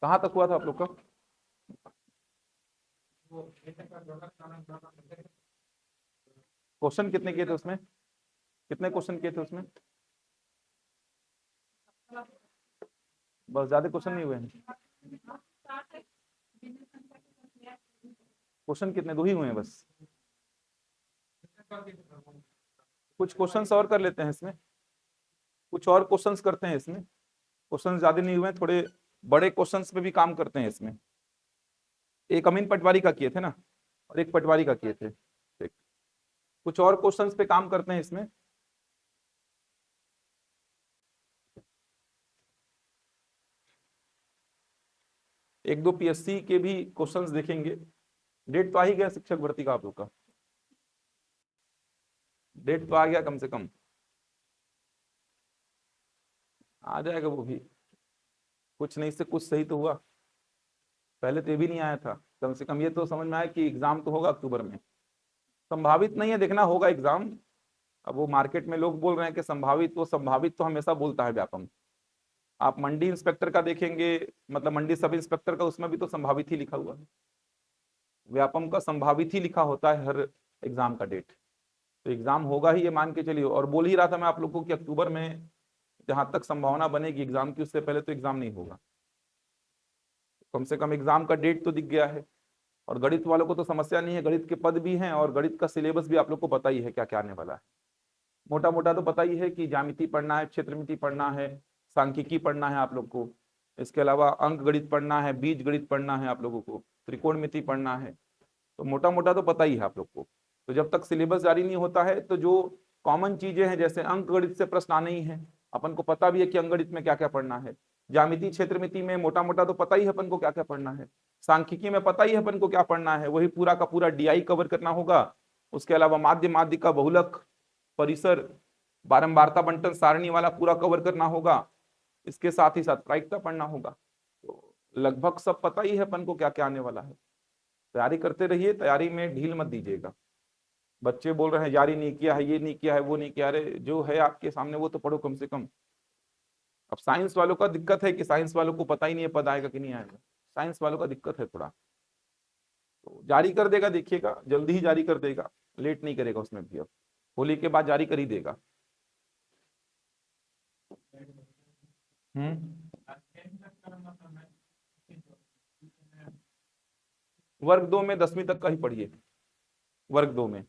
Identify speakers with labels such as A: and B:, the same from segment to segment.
A: कहाँ तक हुआ था आप लोग का? क्वेश्चन कितने किए थे उसमें? कितने क्वेश्चन किए थे उसमें? बस, ज्यादा क्वेश्चन नहीं हुए हैं? क्वेश्चन कितने, दो ही हुए हैं बस? कुछ क्वेश्चंस और कर लेते हैं इसमें, कुछ और क्वेश्चंस करते हैं इसमें। क्वेश्चन ज्यादा नहीं हुए हैं, थोड़े बड़े क्वेश्चंस पे भी काम करते हैं इसमें। एक अमीन पटवारी का किए थे ना, और एक पटवारी का किए थे, ठीक। कुछ और क्वेश्चंस पे काम करते हैं इसमें। एक दो पीएससी के भी क्वेश्चंस देखेंगे। डेट तो आ ही गया शिक्षक भर्ती का आप लोग का, डेट तो आ गया कम से कम, आ जाएगा वो भी। कुछ नहीं से कुछ सही तो हुआ, पहले तो ये भी नहीं आया था। कम से कम ये तो समझ में आया कि एग्जाम तो होगा अक्टूबर में। संभावित नहीं है, देखना होगा एग्जाम। अब वो मार्केट में लोग बोल रहे हैं कि संभावित, वो संभावित तो हमेशा बोलता है व्यापम। आप मंडी इंस्पेक्टर का देखेंगे, मतलब मंडी सब इंस्पेक्टर का, उसमें भी तो संभावित ही लिखा हुआ है। व्यापम का संभावित ही लिखा होता है हर एग्जाम का डेट। तो एग्जाम होगा ही, ये मान के चलिए। और बोल ही रहा था मैं आप लोगों को कि अक्टूबर में जहां तक संभावना बनेगी एग्जाम की, उससे पहले तो एग्जाम नहीं होगा। कम से कम एग्जाम का डेट तो दिख गया है। और गणित वालों को तो समस्या नहीं है, गणित के पद भी हैं और गणित का सिलेबस भी आप लोग को पता ही है क्या क्या आने वाला है। मोटा मोटा तो पता ही है कि ज्यामिति पढ़ना है, क्षेत्रमिति पढ़ना है, सांख्यिकी पढ़ना है आप लोग को। इसके अलावा अंक गणित पढ़ना है, बीज गणित पढ़ना है आप लोगों को, त्रिकोणमिति पढ़ना है। तो मोटा मोटा तो पता ही है आप लोग को। तो जब तक सिलेबस जारी नहीं होता है तो जो कॉमन चीजें हैं, जैसे अंक गणित से प्रश्न आने ही है, अपन को पता भी है कि अंक गणित में क्या क्या पढ़ना है। ज्यामिति क्षेत्रमिति में मोटा मोटा तो पता ही है अपन को क्या क्या पढ़ना है। सांख्यिकी में पता ही है अपन को क्या पढ़ना है, वही पूरा का पूरा डीआई कवर करना होगा। उसके अलावा माध्य माध्यिका बहुलक परिसर बारंबारता बंटन सारणी वाला पूरा कवर करना होगा। इसके साथ ही साथ प्रायिकता पढ़ना होगा। तो लगभग सब पता ही है अपन को क्या क्या आने वाला है। तैयारी करते रहिए, तैयारी में ढील मत दीजिएगा। बच्चे बोल रहे हैं जारी नहीं किया है, ये नहीं किया है, वो नहीं किया, अरे जो है आपके सामने वो तो पढ़ो कम से कम। अब साइंस वालों का दिक्कत है कि साइंस वालों को पता ही नहीं है पद आएगा कि नहीं आएगा। साइंस वालों का दिक्कत है थोड़ा। तो जारी कर देगा, देखिएगा जल्दी ही जारी कर देगा, लेट नहीं करेगा उसमें भी। अब होली के बाद जारी कर ही देगा। हम्म। वर्ग 2 में 10वीं तक का ही पढ़िए। वर्ग 2 में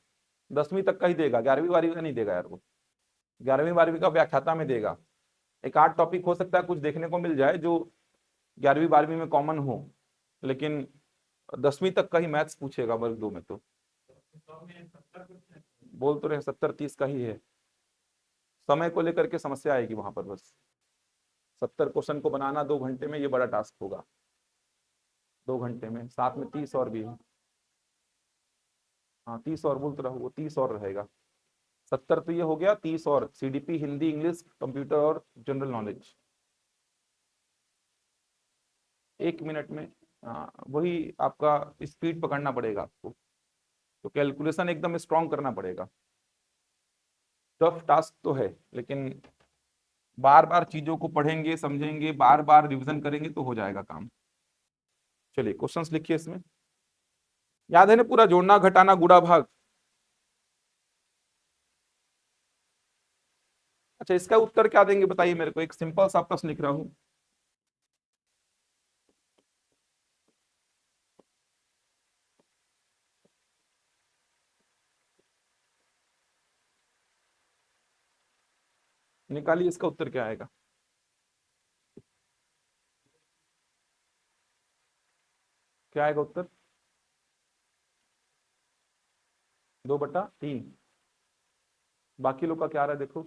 A: 10वीं तक का ही देगा, 11वीं 12वीं का नहीं देगा यार वो। 11वीं 12वीं का व्याख्याता में देगा। एक आध टॉपिक हो सकता है कुछ देखने को मिल जाए जो 11वीं 12वीं में कॉमन हो, लेकिन 10वीं तक का ही मैथ्स पूछेगा वर्ग 2 में तो। बोल तो रहे 70-30 का ही है। समय को लेकर के समस्या आएगी वहां पर बस। 70 क्वेश्चन को बनाना 2 घंटे में, ये बड़ा टास्क होगा। 2 घंटे में साथ में 30 और भी है। हाँ 30 और बोल तो रहा हूँ, वो 30 और रहेगा। 70 तो ये हो गया, 30 और सीडीपी, हिंदी, इंग्लिश, कंप्यूटर और जनरल नॉलेज। 1 मिनट में। हाँ वही आपका स्पीड पकड़ना पड़ेगा आपको। तो कैलकुलेशन एकदम स्ट्रांग करना पड़ेगा। टफ टास्क तो है, लेकिन बार बार चीजों को पढ़ेंगे, समझेंगे, बार बार रिवीजन करेंगे तो हो जाएगा काम। चलिए क्वेश्चंस लिखिए इसमें। याद है ना पूरा, जोड़ना घटाना गुणा भाग। अच्छा इसका उत्तर क्या देंगे बताइए मेरे को, एक सिंपल सा प्रश्न लिख रहा हूं। निकालिए इसका उत्तर क्या आएगा। क्या आएगा उत्तर? 2/3। बाकी लोग का क्या आ रहा है देखो।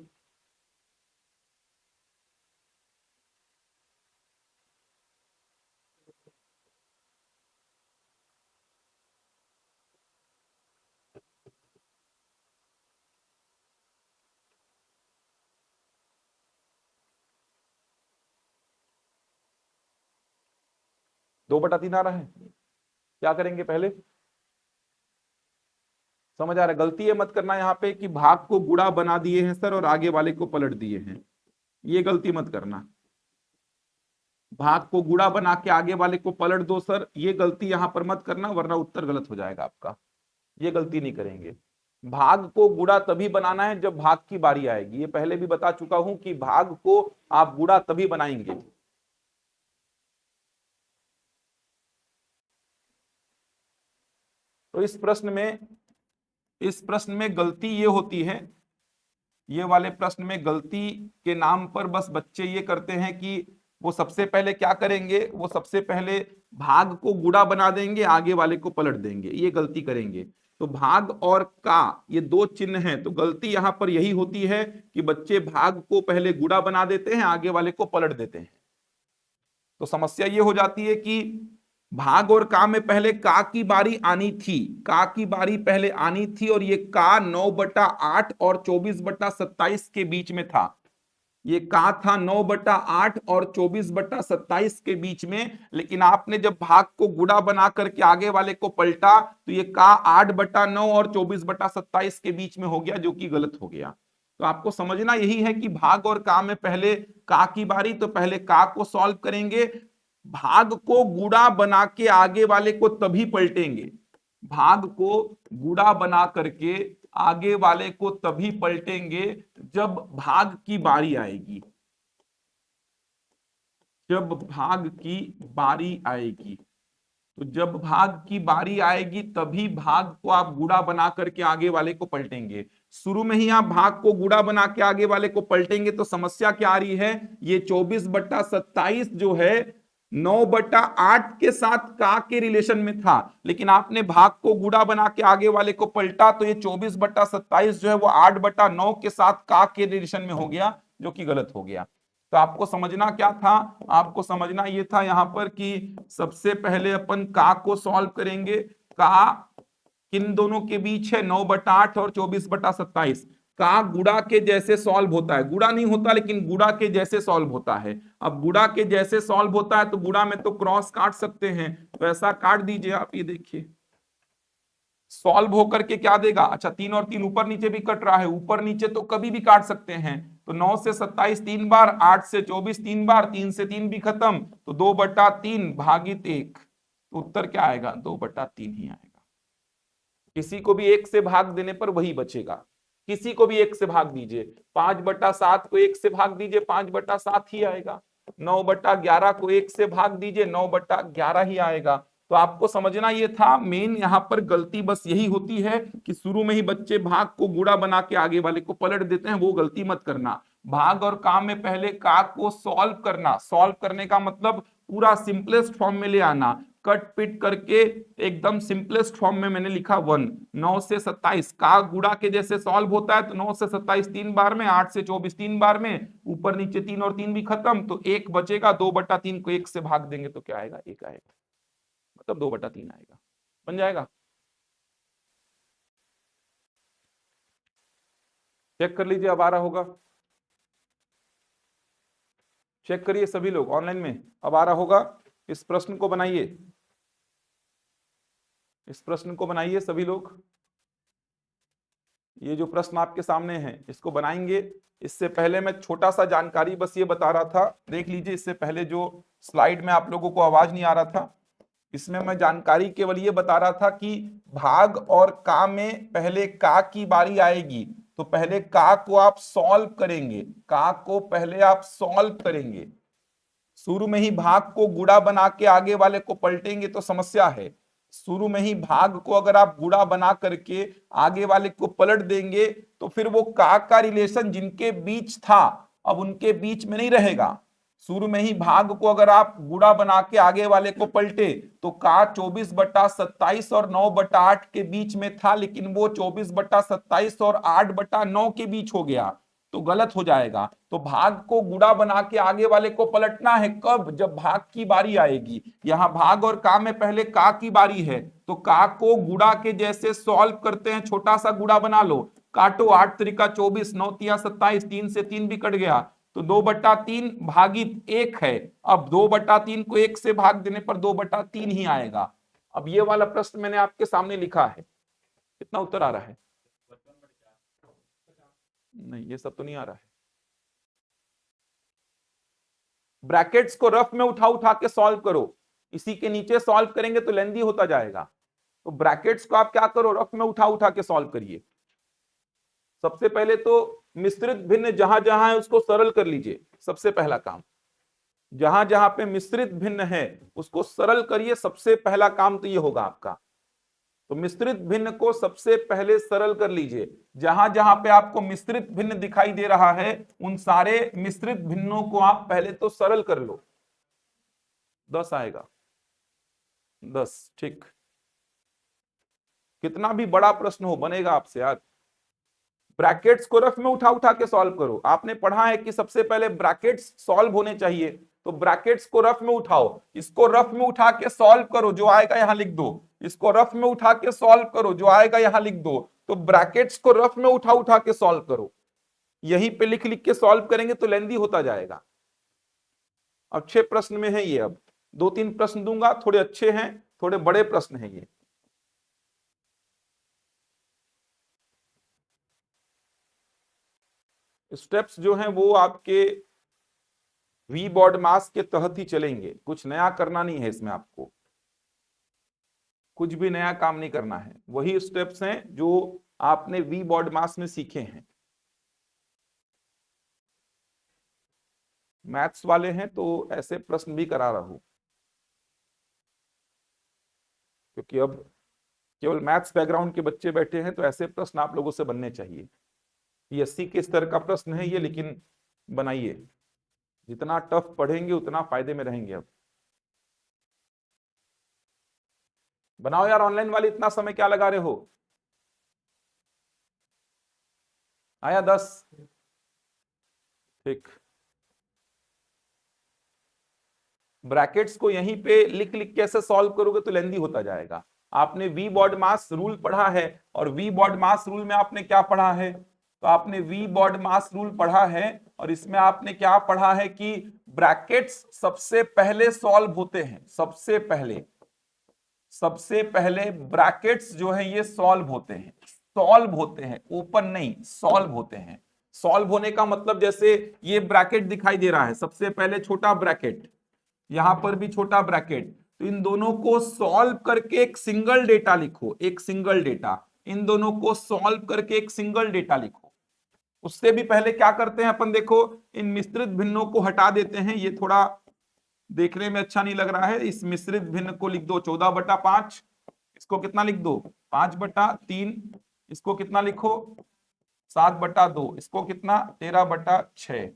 A: 2/3 आ रहा है। क्या करेंगे पहले? समझ आ रहा है, गलती ये मत करना यहाँ पे कि भाग को गुणा बना दिए हैं सर और आगे वाले को पलट दिए हैं, ये गलती मत करना। भाग को गुणा बना के आगे वाले को पलट दो सर, ये गलती यहां पर मत करना वरना उत्तर गलत हो जाएगा आपका, ये गलती नहीं करेंगे। भाग को गुणा तभी बनाना है जब भाग की बारी आएगी, ये पहले भी बता चुका हूं कि भाग को आप गुणा तभी बनाएंगे। तो इस प्रश्न में गलती ये होती है, ये वाले प्रश्न में गलती के नाम पर बस बच्चे ये करते हैं कि वो सबसे पहले क्या करेंगे, वो सबसे पहले भाग को गुणा बना देंगे, आगे वाले को पलट देंगे, ये गलती करेंगे। तो भाग और का ये दो चिन्ह हैं, तो गलती यहां पर यही होती है कि बच्चे भाग को पहले गुणा बना देते हैं, आगे वाले को पलट देते हैं। तो समस्या ये हो जाती है कि भाग और का में पहले का की बारी आनी थी, का की बारी पहले आनी थी, और ये का 9/8 और 24/27 के बीच में था। ये का था 9/8 और 24/27 के बीच में, लेकिन आपने जब भाग को गुणा बना करके आगे वाले को पलटा तो ये का 8/9 और 24/27 के बीच में हो गया, जो कि गलत हो गया। तो आपको समझना यही है कि भाग और का में पहले का की बारी, तो पहले का को सॉल्व करेंगे, भाग को गुणा बना के आगे वाले को तभी पलटेंगे, भाग को गुणा बना करके आगे वाले को तभी पलटेंगे जब भाग की बारी आएगी, जब भाग की बारी आएगी। तो जब भाग की बारी आएगी तभी भाग को आप गुणा बना करके आगे वाले को पलटेंगे। शुरू में ही आप भाग को गुणा बना के आगे वाले को पलटेंगे तो समस्या क्या आ रही है, ये 24/27 जो है 9/8 के साथ का के रिलेशन में था, लेकिन आपने भाग को गुणा बना के आगे वाले को पलटा तो ये 24/27 जो है वो 8/9 के साथ का के रिलेशन में हो गया, जो कि गलत हो गया। तो आपको समझना क्या था, आपको समझना ये था यहां पर कि सबसे पहले अपन का को सॉल्व करेंगे। का किन दोनों के बीच है, 9/8 और 24/27। का गुणा के जैसे सॉल्व होता है, गुणा नहीं होता लेकिन गुणा के जैसे सॉल्व होता है। अब गुणा के जैसे सॉल्व होता है तो गुणा में तो क्रॉस काट सकते हैं, तो ऐसा काट दीजिए आप, ये देखिए सॉल्व होकर के क्या देगा, अच्छा 3 और 3 ऊपर नीचे भी कट रहा है, ऊपर नीचे तो कभी भी काट सकते हैं। तो 9 से 27 3 बार, 8 से 24 3 बार, 3 से 3 भी खत्म, तो 2/3 भागित 1, तो उत्तर क्या आएगा, 2/3 ही आएगा। किसी को भी 1 से भाग देने पर वही बचेगा, किसी को भी 1 से भाग दीजिए, 5/7 को 1 से भाग दीजिए 5/7 ही आएगा, 9/11 को 1 से भाग दीजिए 9/11 ही आएगा। तो आपको समझना ये था मेन यहां पर गलती बस यही होती है कि शुरू में ही बच्चे भाग को गुणा बना के आगे वाले को पलट देते हैं, वो गलती मत करना। भाग और काम में पहले का को सॉल्व करना, सॉल्व करने का मतलब पूरा सिंपलेस्ट फॉर्म में ले आना, कट पिट करके एकदम सिंपलेस्ट फॉर्म में मैंने लिखा 1। 9 से 27 का गुणा के जैसे सॉल्व होता है, तो 9 से 27 3 बार में, 8 से 24 3 बार में, ऊपर नीचे 3 और 3 भी खत्म, तो 1 बचेगा, 2/3 को 1 से भाग देंगे तो क्या आएगा, 1 आएगा, मतलब 2/3 आएगा, बन जाएगा। चेक कर लीजिए अब आ रहा होगा, चेक करिए सभी लोग ऑनलाइन में, अब आ रहा होगा। इस प्रश्न को बनाइए, इस प्रश्न को बनाइए सभी लोग, ये जो प्रश्न आपके सामने है इसको बनाएंगे। इससे पहले मैं छोटा सा जानकारी बस ये बता रहा था, देख लीजिए, इससे पहले जो स्लाइड में आप लोगों को आवाज नहीं आ रहा था, इसमें मैं जानकारी केवल ये बता रहा था कि भाग और का में पहले का की बारी आएगी, तो पहले का को आप सॉल्व करेंगे, का को पहले आप सॉल्व करेंगे, शुरू में ही भाग को गुणा बना के आगे वाले को पलटेंगे तो समस्या है। शुरू में ही भाग को अगर आप गुणा बना करके आगे वाले को पलट देंगे तो फिर वो का रिलेशन जिनके बीच था अब उनके बीच में नहीं रहेगा। शुरू में ही भाग को अगर आप गुणा बना के आगे वाले को पलटे तो का 24/27 और 9/8 के बीच में था, लेकिन वो 24/27 और 8/9 के बीच हो गया, तो गलत हो जाएगा। तो भाग को गुणा बना के आगे वाले को पलटना है, कब, जब भाग की बारी आएगी। यहां भाग और का में पहले का की बारी है, तो का को गुणा के जैसे सॉल्व करते हैं, छोटा सा गुणा बना लो, काटो, 8 त्रिका 24, 9 तिया 27, 3 से 3 भी कट गया, तो 2/3 भागित 1 है। अब 2/3 को 1 से भाग देने पर 2/3 ही आएगा। अब ये वाला प्रश्न मैंने आपके सामने लिखा है, कितना उत्तर आ रहा है, नहीं ये सब तो नहीं आ रहा है, ब्रैकेट्स को रफ में उठा उठा के सॉल्व करो, इसी के नीचे सॉल्व करेंगे तो लेंदी होता जाएगा। तो ब्रैकेट्स को आप क्या करो, रफ में उठा उठा के सॉल्व करिए। सबसे पहले तो मिश्रित भिन्न जहां जहां है उसको सरल कर लीजिए, सबसे पहला काम। जहां जहां पे मिश्रित भिन्न है उसको सरल करिए, सबसे पहला काम तो ये होगा आपका। तो मिश्रित भिन्न को सबसे पहले सरल कर लीजिए। जहां जहां पे आपको मिश्रित भिन्न दिखाई दे रहा है उन सारे मिश्रित भिन्नों को आप पहले तो सरल कर लो। 10 आएगा, 10, ठीक। कितना भी बड़ा प्रश्न हो बनेगा आपसे आज। ब्रैकेट्स को रफ में उठा उठा के सॉल्व करो। आपने पढ़ा है कि सबसे पहले ब्रैकेट्स सॉल्व होने चाहिए, तो ब्रैकेट्स को रफ में उठाओ, इसको रफ में उठा के सॉल्व करो, जो आएगा यहां लिख दो। इसको रफ में उठा के सॉल्व करो, जो आएगा यहां लिख दो। तो ब्रैकेट्स को रफ में उठा उठा के सॉल्व करो, यहीं पे लिख लिख के सॉल्व करेंगे तो लेंदी होता जाएगा। अब 6 प्रश्न में है ये, अब 2-3 प्रश्न दूंगा, थोड़े अच्छे हैं, थोड़े बड़े प्रश्न हैं ये। स्टेप्स जो हैं वो आपके वी बॉड मास के तहत ही चलेंगे, कुछ नया करना नहीं है इसमें, आपको कुछ भी नया काम नहीं करना है, वही स्टेप्स हैं जो आपने वी बॉड मास में सीखे हैं। मैथ्स वाले हैं तो ऐसे प्रश्न भी करा रहा हूं, क्योंकि अब केवल मैथ्स बैकग्राउंड के बच्चे बैठे हैं तो ऐसे प्रश्न आप लोगों से बनने चाहिए। पीएससी के स्तर का प्रश्न है ये, लेकिन बनाइए, जितना टफ पढ़ेंगे उतना फायदे में रहेंगे। अब बनाओ यार, ऑनलाइन वाले इतना समय क्या लगा रहे हो। आया 10, ठीक। ब्रैकेट्स को यहीं पे लिख लिख के ऐसे सॉल्व करोगे तो लेंदी होता जाएगा। आपने वी बॉड मास रूल पढ़ा है, और वी बॉड मास रूल में आपने क्या पढ़ा है, तो आपने वी बॉड मास रूल पढ़ा है, और इसमें आपने क्या पढ़ा है कि ब्रैकेट्स सबसे पहले सॉल्व होते हैं, सबसे पहले ब्रैकेट्स जो है ये सॉल्व होते हैं, ओपन नहीं, सॉल्व होते हैं। सॉल्व होने का मतलब जैसे ये ब्रैकेट दिखाई दे रहा है, सबसे पहले छोटा ब्रैकेट, यहां पर भी छोटा ब्रैकेट, तो इन दोनों को सॉल्व करके एक सिंगल डेटा लिखो, एक सिंगल डेटा, इन दोनों को सॉल्व करके एक सिंगल डेटा लिखो। उससे भी पहले क्या करते हैं अपन, देखो इन मिश्रित भिन्नों को हटा देते हैं, ये थोड़ा देखने में अच्छा नहीं लग रहा है। इस मिश्रित भिन्न को लिख दो 14/5, इसको कितना लिख दो 5/3, इसको कितना लिखो 7/2, इसको कितना 13/6,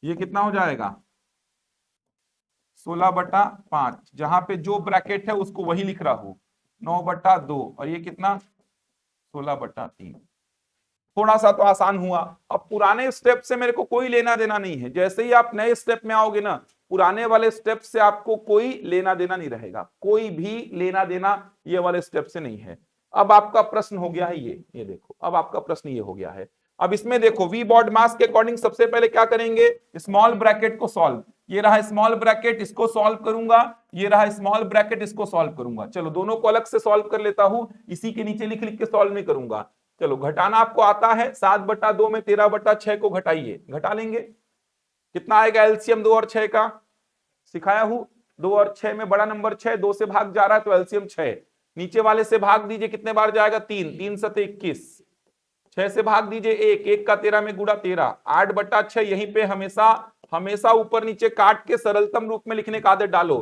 A: ये कितना हो जाएगा 16/5। जहां पे जो ब्रैकेट है उसको वही लिख रहा हूं 9/2, और ये कितना 16/3। थोड़ा सा तो आसान हुआ। अब पुराने स्टेप से मेरे को कोई लेना देना नहीं है, जैसे ही आप नए स्टेप में आओगे ना, पुराने वाले स्टेप से आपको कोई लेना देना नहीं रहेगा, कोई भी लेना देना ये वाले स्टेप से नहीं है। अब आपका प्रश्न हो गया है ये देखो, अब आपका प्रश्न ये हो गया है। अब इसमें देखो वी बॉड मास के अकॉर्डिंग सबसे पहले क्या करेंगे, स्मॉल ब्रैकेट को सॉल्व। ये रहा स्मॉल ब्रैकेट, इसको सॉल्व करूंगा, ये रहा स्मॉल ब्रैकेट, इसको सॉल्व करूंगा। चलो दोनों को अलग से सॉल्व कर लेता हूं, इसी के नीचे लिख लिख के सॉल्व नहीं करूंगा। चलो घटाना आपको आता है, 7/2 में 13/6 को घटाइए, घटा लेंगे, कितना आएगा एलसीएम 2 और 6 का, सिखाया हूं। 2 और 6 में बड़ा नंबर 6, 2 से भाग जा रहा है तो एलसीएम 6, नीचे वाले से भाग दीजिए, कितने बार जाएगा 3, 3 7 21, 6 से भाग दीजिए 1, 1 का 13 में गुड़ा 13, 8/6। यहीं पे हमेशा हमेशा ऊपर नीचे काट के सरलतम रूप में लिखने का आदत डालो।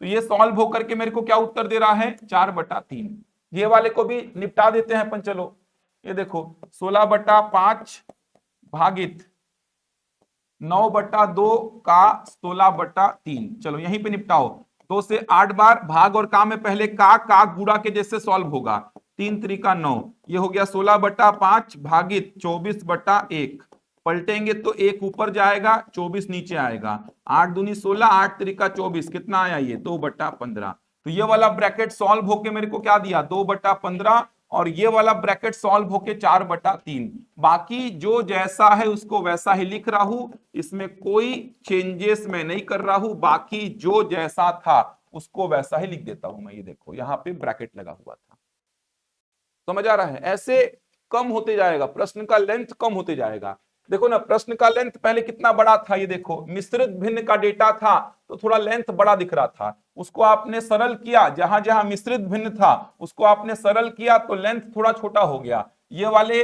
A: तो ये सॉल्व होकर के मेरे को क्या उत्तर दे रहा है 4/3। ये वाले को भी निपटा देते हैं अपन, चलो ये देखो 16/5 भागित 9/2 का 16/3। चलो यहीं पे निपटाओ, 2 से 8 बार भाग और का में पहले का गुड़ा के जैसे सॉल्व होगा, 3 3 9, ये हो गया 16/5 भागित 24/1। पलटेंगे तो 1 ऊपर जाएगा 24 नीचे आएगा, 8 दूनी 16, 8 3 24, कितना आया ये 2/15। तो ये वाला ब्रैकेट सॉल्व होके मेरे को क्या दिया 2/15, और ये वाला ब्रैकेट सॉल्व होके 4/3। बाकी जो जैसा है उसको वैसा ही लिख रहा हूं, इसमें कोई चेंजेस मैं नहीं कर रहा हूं, बाकी जो जैसा था उसको वैसा ही लिख देता हूं मैं। ये देखो यहां पे ब्रैकेट लगा हुआ था, समझ आ रहा है। ऐसे कम होते जाएगा, प्रश्न का लेंथ कम होते जाएगा। देखो ना, प्रश्न का लेंथ पहले कितना बड़ा था, ये देखो मिश्रित भिन्न का डेटा था तो थोड़ा लेंथ बड़ा दिख रहा था, उसको आपने सरल किया, जहां जहां मिश्रित भिन्न था उसको आपने सरल किया तो लेंथ थोड़ा छोटा हो गया। ये वाले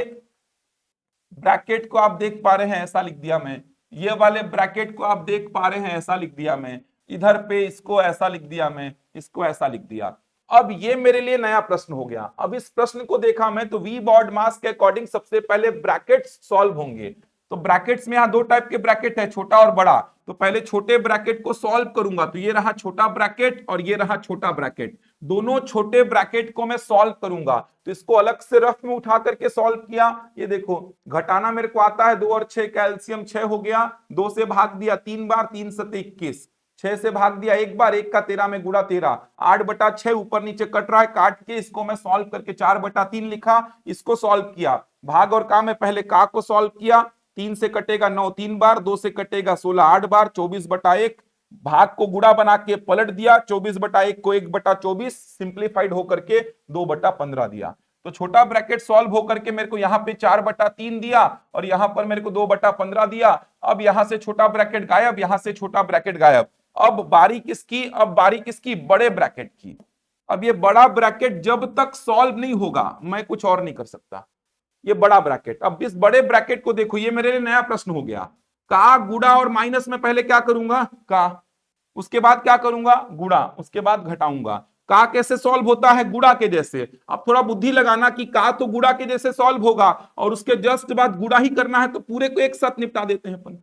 A: ब्रैकेट को आप देख पा रहे हैं, ऐसा लिख दिया मैं, ये वाले ब्रैकेट को आप देख पा रहे हैं, ऐसा लिख दिया मैं, इधर पे इसको ऐसा लिख दिया मैं, इसको ऐसा लिख दिया। अब ये मेरे लिए नया प्रश्न हो गया। अब इस प्रश्न को देखा मैं तो वी बॉड मास के अकॉर्डिंग सबसे पहले ब्रैकेट्स सॉल्व होंगे। तो ब्रैकेट्स में यहां दो टाइप के ब्रैकेट है, छोटा और बड़ा। तो पहले छोटे ब्रैकेट को सॉल्व करूंगा, तो ये रहा छोटा ब्रैकेट और ये रहा छोटा ब्रैकेट, दोनों छोटे ब्रैकेट को मैं सॉल्व करूंगा। तो इसको अलग से रफ में उठा करके सॉल्व किया, ये देखो घटाना मेरे को आता है, 2 और 6 कैल्शियम 6 हो गया, 2 से भाग दिया 3 बार, 3 सते 21, 6 से भाग दिया एक बार, 1 का 13 में गुणा 13, 8/6 ऊपर नीचे कट रहा है, काट के इसको मैं सॉल्व करके 4/3 लिखा, इसको सॉल्व किया। भाग और का में पहले का को सॉल्व किया, 3 से कटेगा 9 3 बार, 2 से कटेगा 16 8 बार, 24/1, भाग को गुणा बना के पलट दिया, 24/1 को 1/24 सिंप्लीफाइड होकर के 2/15 दिया। तो छोटा ब्रैकेट सॉल्व होकर के मेरे को यहां पे 4/3 दिया और यहां पर मेरे को 2/15 दिया। अब यहां से छोटा ब्रैकेट गायब, यहां से छोटा ब्रैकेट गायब। अब बारी किसकी, अब बारी किसकी, बड़े ब्रैकेट की। अब ये बड़ा ब्रैकेट जब तक सॉल्व नहीं होगा मैं कुछ और नहीं कर सकता। ये बड़ा ब्रैकेट, अब इस बड़े ब्रैकेट को देखो, ये मेरे लिए नया प्रश्न हो गया। का गुणा और माइनस में पहले क्या करूंगा, का, उसके बाद क्या करूंगा, गुणा, उसके बाद घटाऊंगा। का कैसे सॉल्व होता है, गुणा के जैसे। अब थोड़ा बुद्धि लगाना कि का तो गुणा के जैसे सॉल्व होगा और उसके जस्ट बाद गुणा ही करना है, तो पूरे को एक साथ निपटा देते हैं अपन।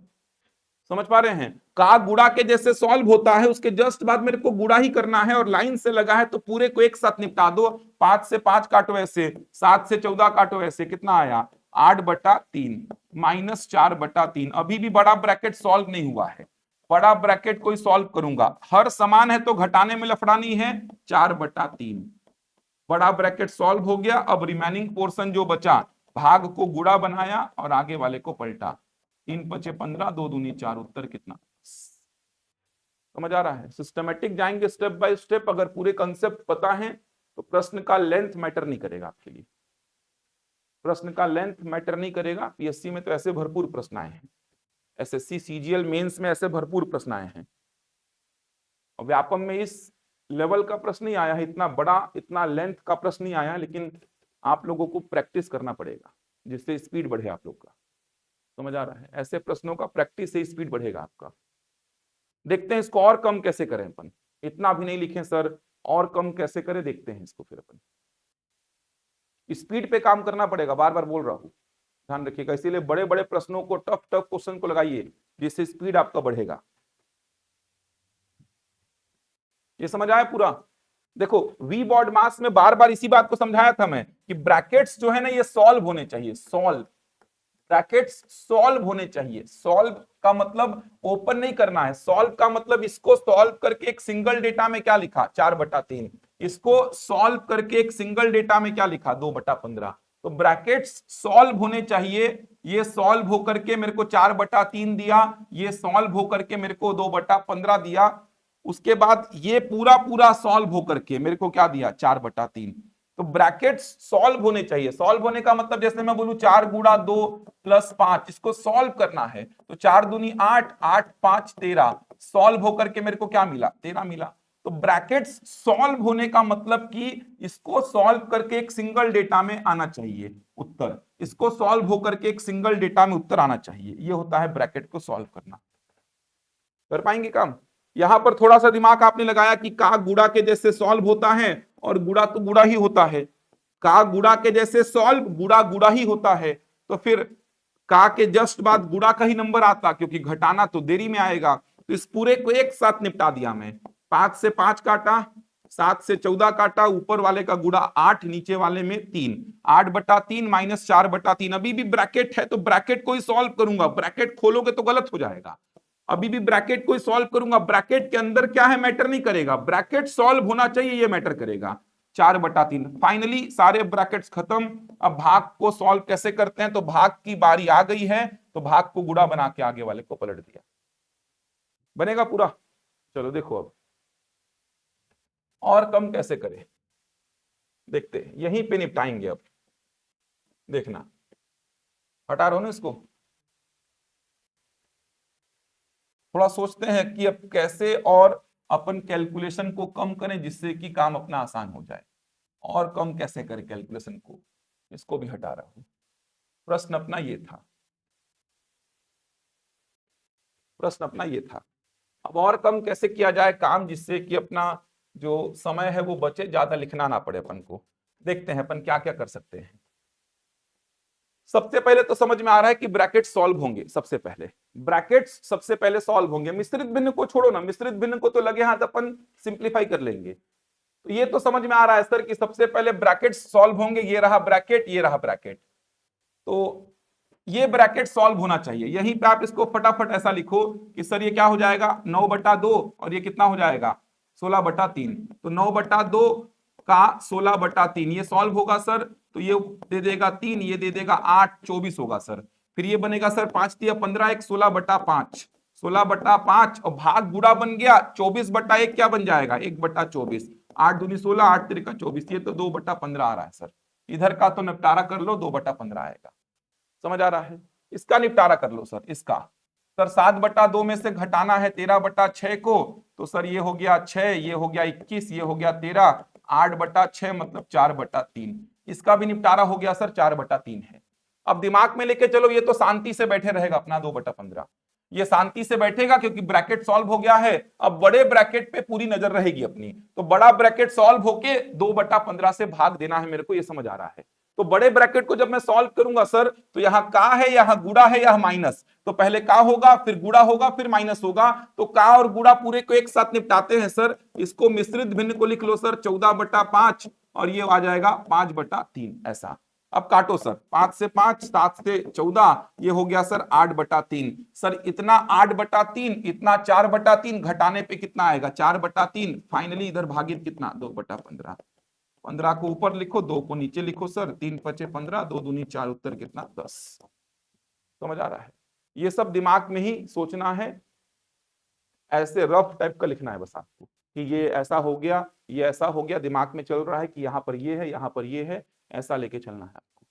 A: समझ पा रहे हैं, का गुणा के जैसे सॉल्व होता है, उसके जस्ट बाद मेरे को गुणा ही करना है और लाइन से लगा है तो पूरे को एक साथ निपटा दो। 5 से 5 काटो ऐसे, 7 से 14 काटो ऐसे, कितना आया 8/3 माइनस 4/3। अभी भी बड़ा ब्रैकेट सॉल्व नहीं हुआ है, बड़ा ब्रैकेट को ही सॉल्व करूंगा। हर समान है तो घटाने में लफड़ा नहीं है, 4/3 बड़ा ब्रैकेट सॉल्व हो गया। अब रिमेनिंग पोर्शन जो बचा, भाग को गुणा बनाया और आगे वाले को पलटा, 3×5 = 15, 2 दूनी 4, उत्तर कितना। समझ आ रहा है, सिस्टमेटिक जाएंगे स्टेप बाय स्टेप। अगर पूरे कंसेप्ट पता है तो प्रश्न का लेंथ मैटर नहीं करेगा आपके लिए, प्रश्न का लेंथ मैटर नहीं करेगा। पीएससी में तो ऐसे भरपूर प्रश्न आए हैं, एसएससी सीजीएल मेंस में ऐसे भरपूर प्रश्न आए हैं, और व्यापम में इस लेवल का प्रश्न नहीं आया है, इतना बड़ा इतना लेंथ का प्रश्न नहीं आया, लेकिन आप लोगों को प्रैक्टिस करना पड़ेगा जिससे स्पीड बढ़े आप लोग का। समझ आ रहा है, ऐसे प्रश्नों का प्रैक्टिस से स्पीड बढ़ेगा आपका। देखते हैं इसको और कम कैसे करें अपन, इतना भी नहीं लिखें सर, और कम कैसे करें, देखते हैं इसको फिर अपन। स्पीड पे काम करना पड़ेगा, बार बार बोल रहा हूं, ध्यान रखिएगा। इसीलिए बड़े बड़े प्रश्नों को, टफ टफ क्वेश्चन को लगाइए जिससे स्पीड आपका बढ़ेगा। ये समझ आया पूरा। देखो वी बॉड मास में बार बार इसी बात को समझाया था मैं कि ब्रैकेट्स जो है ना ये सॉल्व होने चाहिए, सॉल्व, ब्रैकेट्स सॉल्व होने चाहिए। सॉल्व का मतलब ओपन नहीं करना है, सॉल्व का मतलब इसको सॉल्व करके एक सिंगल डेटा में क्या लिखा 4/3, इसको सॉल्व करके एक सिंगल डेटा में क्या लिखा 2/15। तो ब्रैकेट्स सॉल्व होने चाहिए, ये सॉल्व होकर के मेरे को 4/3 दिया, ये सॉल्व होकर के मेरे को 2/15 दिया, उसके बाद ये पूरा पूरा सॉल्व होकर के मेरे को क्या दिया 4/3। तो ब्रैकेट्स सॉल्व होने चाहिए। सॉल्व होने का मतलब जैसे मैं बोलूं 4 × 2 + 5, इसको सॉल्व करना है तो 4 दूनी 8, 8 5 13, सॉल्व होकर के मेरे को क्या मिला 13 मिला। तो ब्रैकेट्स सॉल्व होने का मतलब कि इसको सॉल्व करके एक सिंगल डेटा में आना चाहिए उत्तर, इसको सॉल्व होकर के एक सिंगल डेटा में उत्तर आना चाहिए, ये होता है ब्रैकेट को सॉल्व करना। कर पाएंगे काम। यहां पर थोड़ा सा दिमाग आपने लगाया कि का गुणा के जैसे सॉल्व होता है, और गुणा तो गुणा ही होता है, का गुणा के जैसे सॉल्व, गुणा गुणा ही होता है, तो फिर का के जस्ट बाद गुणा का ही नंबर आता, क्योंकि घटाना तो देरी में आएगा। तो इस पूरे को एक साथ निपटा दिया मैं, 5 से 5 काटा, 7 से 14 काटा, ऊपर वाले का गुणा 8, नीचे वाले में 3, 8/3 माइनस 4/3। अभी भी ब्रैकेट है तो ब्रैकेट को ही सॉल्व करूंगा, ब्रैकेट खोलोगे तो गलत हो जाएगा। अभी भी ब्रैकेट को ही सॉल्व करूंगा, ब्रैकेट के अंदर क्या है मैटर नहीं करेगा, ब्रैकेट सॉल्व होना चाहिए ये मैटर करेगा। 4/3 फाइनली सारे ब्रैकेट्स खत्म। अब भाग को सॉल्व कैसे करते हैं, तो भाग की बारी आ गई है, तो भाग को गुणा बना के आगे वाले को पलट दिया, बनेगा पूरा। चलो देखो अब और कम कैसे करें, देखते हैं, यहीं पे निपटाएंगे अब। देखना, हटा रहा हूं ना इसको, थोड़ा सोचते हैं कि अब कैसे और अपन कैलकुलेशन को कम करें जिससे कि काम अपना आसान हो जाए। और कम कैसे करें कैलकुलेशन को, इसको भी हटा रहा हूं। प्रश्न अपना ये था, प्रश्न अपना ये था। अब और कम कैसे किया जाए काम जिससे कि अपना जो समय है वो बचे, ज्यादा लिखना ना पड़े अपन को। देखते हैं अपन क्या क्या कर सकते हैं। सबसे पहले तो समझ में आ रहा है कि ब्रैकेट सॉल्व होंगे। सबसे पहले ब्रैकेट्स सबसे पहले सॉल्व होंगे। मिश्रित भिन्न को छोड़ो ना, मिश्रित भिन्न को तो लगे हाथ अपन सिंप्लीफाई कर लेंगे। तो ये तो समझ में आ रहा है सर कि सबसे पहले ब्रैकेट्स सॉल्व होंगे। ये रहा ब्रैकेट, ये रहा ब्रैकेट। तो ये ब्रैकेट सॉल्व होना चाहिए। यहीं पे आप इसको फटाफट ऐसा लिखो कि सर ये क्या हो जाएगा, 9/2 और ये कितना हो जाएगा 16/3। तो 9/2 का 16/3 ये सॉल्व होगा सर। तो ये दे देगा 3, ये दे देगा 8, 24 होगा सर। फिर ये बनेगा सर 5 दिया 15, एक 16/5, 16/5 और भाग गुड़ा बन गया 24/1 क्या बन जाएगा 1/24। 8 दूनी 16, 8 तिरका 24, ये तो 2/15 आ रहा है सर। इधर का तो निपटारा कर लो, 2/15 आएगा। समझ आ रहा है। इसका निपटारा कर लो सर। इसका सर 7/2 में से घटाना है 13/6 को। तो सर ये हो गया 6, ये हो गया 21, ये हो गया 13, 8/6 मतलब 4/3। इसका भी निपटारा हो गया सर, 4/3 है। अब दिमाग में लेके चलो, ये तो शांति से बैठे रहेगा अपना 2/15। ये शांति से बैठेगा क्योंकि ब्रैकेट सॉल्व हो गया है। अब बड़े ब्रैकेट पे पूरी नजर रहेगी अपनी। तो बड़ा ब्रैकेट सॉल्व होके 2/15 से भाग देना है मेरे को, ये समझ आ रहा है। तो बड़े ब्रैकेट को जब मैं सॉल्व करूंगा सर, तो यहां का है, यहां गुड़ा है, यहां माइनस। तो पहले का होगा, फिर गुड़ा होगा, फिर माइनस होगा। तो का और गुड़ा पूरे को एक साथ निपटाते हैं सर। इसको मिश्रित भिन्न को लिख लो सर 14/5 और ये आ जाएगा 5/3 ऐसा। अब काटो सर, 5 से 5, 7 से 14, ये हो गया सर 8/3। सर इतना 8/3, इतना 4/3, घटाने पे कितना आएगा 4/3। फाइनली इधर भागित कितना 2/15। 15 को ऊपर लिखो, 2 को नीचे लिखो सर। 3×5 = 15, 2 दूनी 4, उत्तर कितना 10। समझ आ रहा है। ये सब दिमाग में ही सोचना है, ऐसे रफ टाइप का लिखना है बस आपको कि ये ऐसा हो गया, ये ऐसा हो गया। दिमाग में चल रहा है कि यहाँ पर ये है, यहाँ पर ये है, ऐसा लेके चलना है आपको।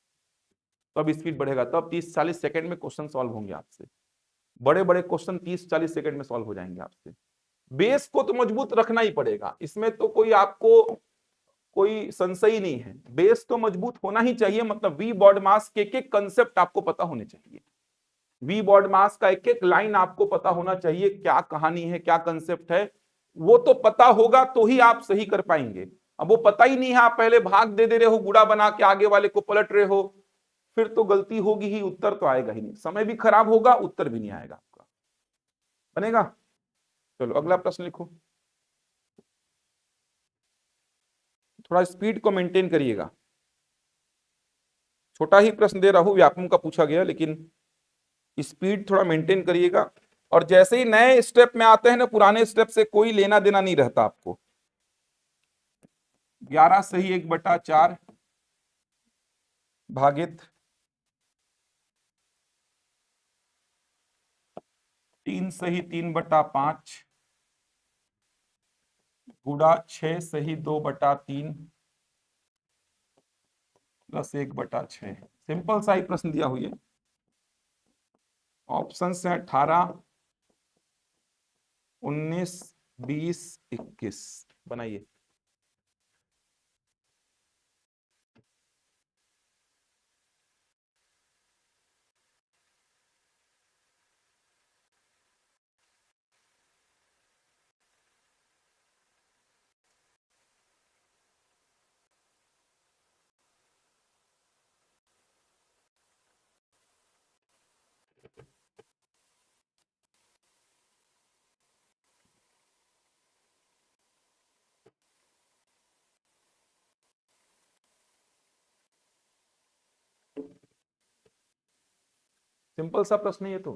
A: तब स्पीड बढ़ेगा, तब 30-40 सेकंड में क्वेश्चन सॉल्व होंगे आपसे। बड़े बड़े क्वेश्चन 30-40 सेकंड में सॉल्व हो जाएंगे आपसे। बेस को तो मजबूत रखना ही पड़ेगा, इसमें तो कोई आपको कोई संशय नहीं है। बेस तो मजबूत होना ही चाहिए। मतलब वी बॉड मास के एक कंसेप्ट आपको पता होने चाहिए। वी बॉड मास का एक एक लाइन आपको पता होना चाहिए, क्या कहानी है, क्या कंसेप्ट है। वो तो पता होगा तो ही आप सही कर पाएंगे। अब वो पता ही नहीं है, आप पहले भाग दे रहे हो, गुड़ा बना के आगे वाले को पलट रहे हो, फिर तो गलती होगी ही, उत्तर तो आएगा ही नहीं। समय भी खराब होगा, उत्तर भी नहीं आएगा आपका। बनेगा। चलो अगला प्रश्न लिखो। थोड़ा स्पीड को मेंटेन करिएगा। छोटा ही प्रश्न दे रहा हूं, व्यापम का पूछा गया, लेकिन स्पीड थोड़ा मेंटेन करिएगा। और जैसे ही नए स्टेप में आते हैं ना, पुराने स्टेप से कोई लेना देना नहीं रहता आपको। 11 सही 1/4 भागित 3 सही 3/5 गुड़ा 6 सही 2/3 प्लस 1/6। सिंपल सा ही प्रश्न दिया हुई है। ऑप्शन है 18, 19, 20, 21। बनाइए। सिंपल सा प्रश्न है ये तो।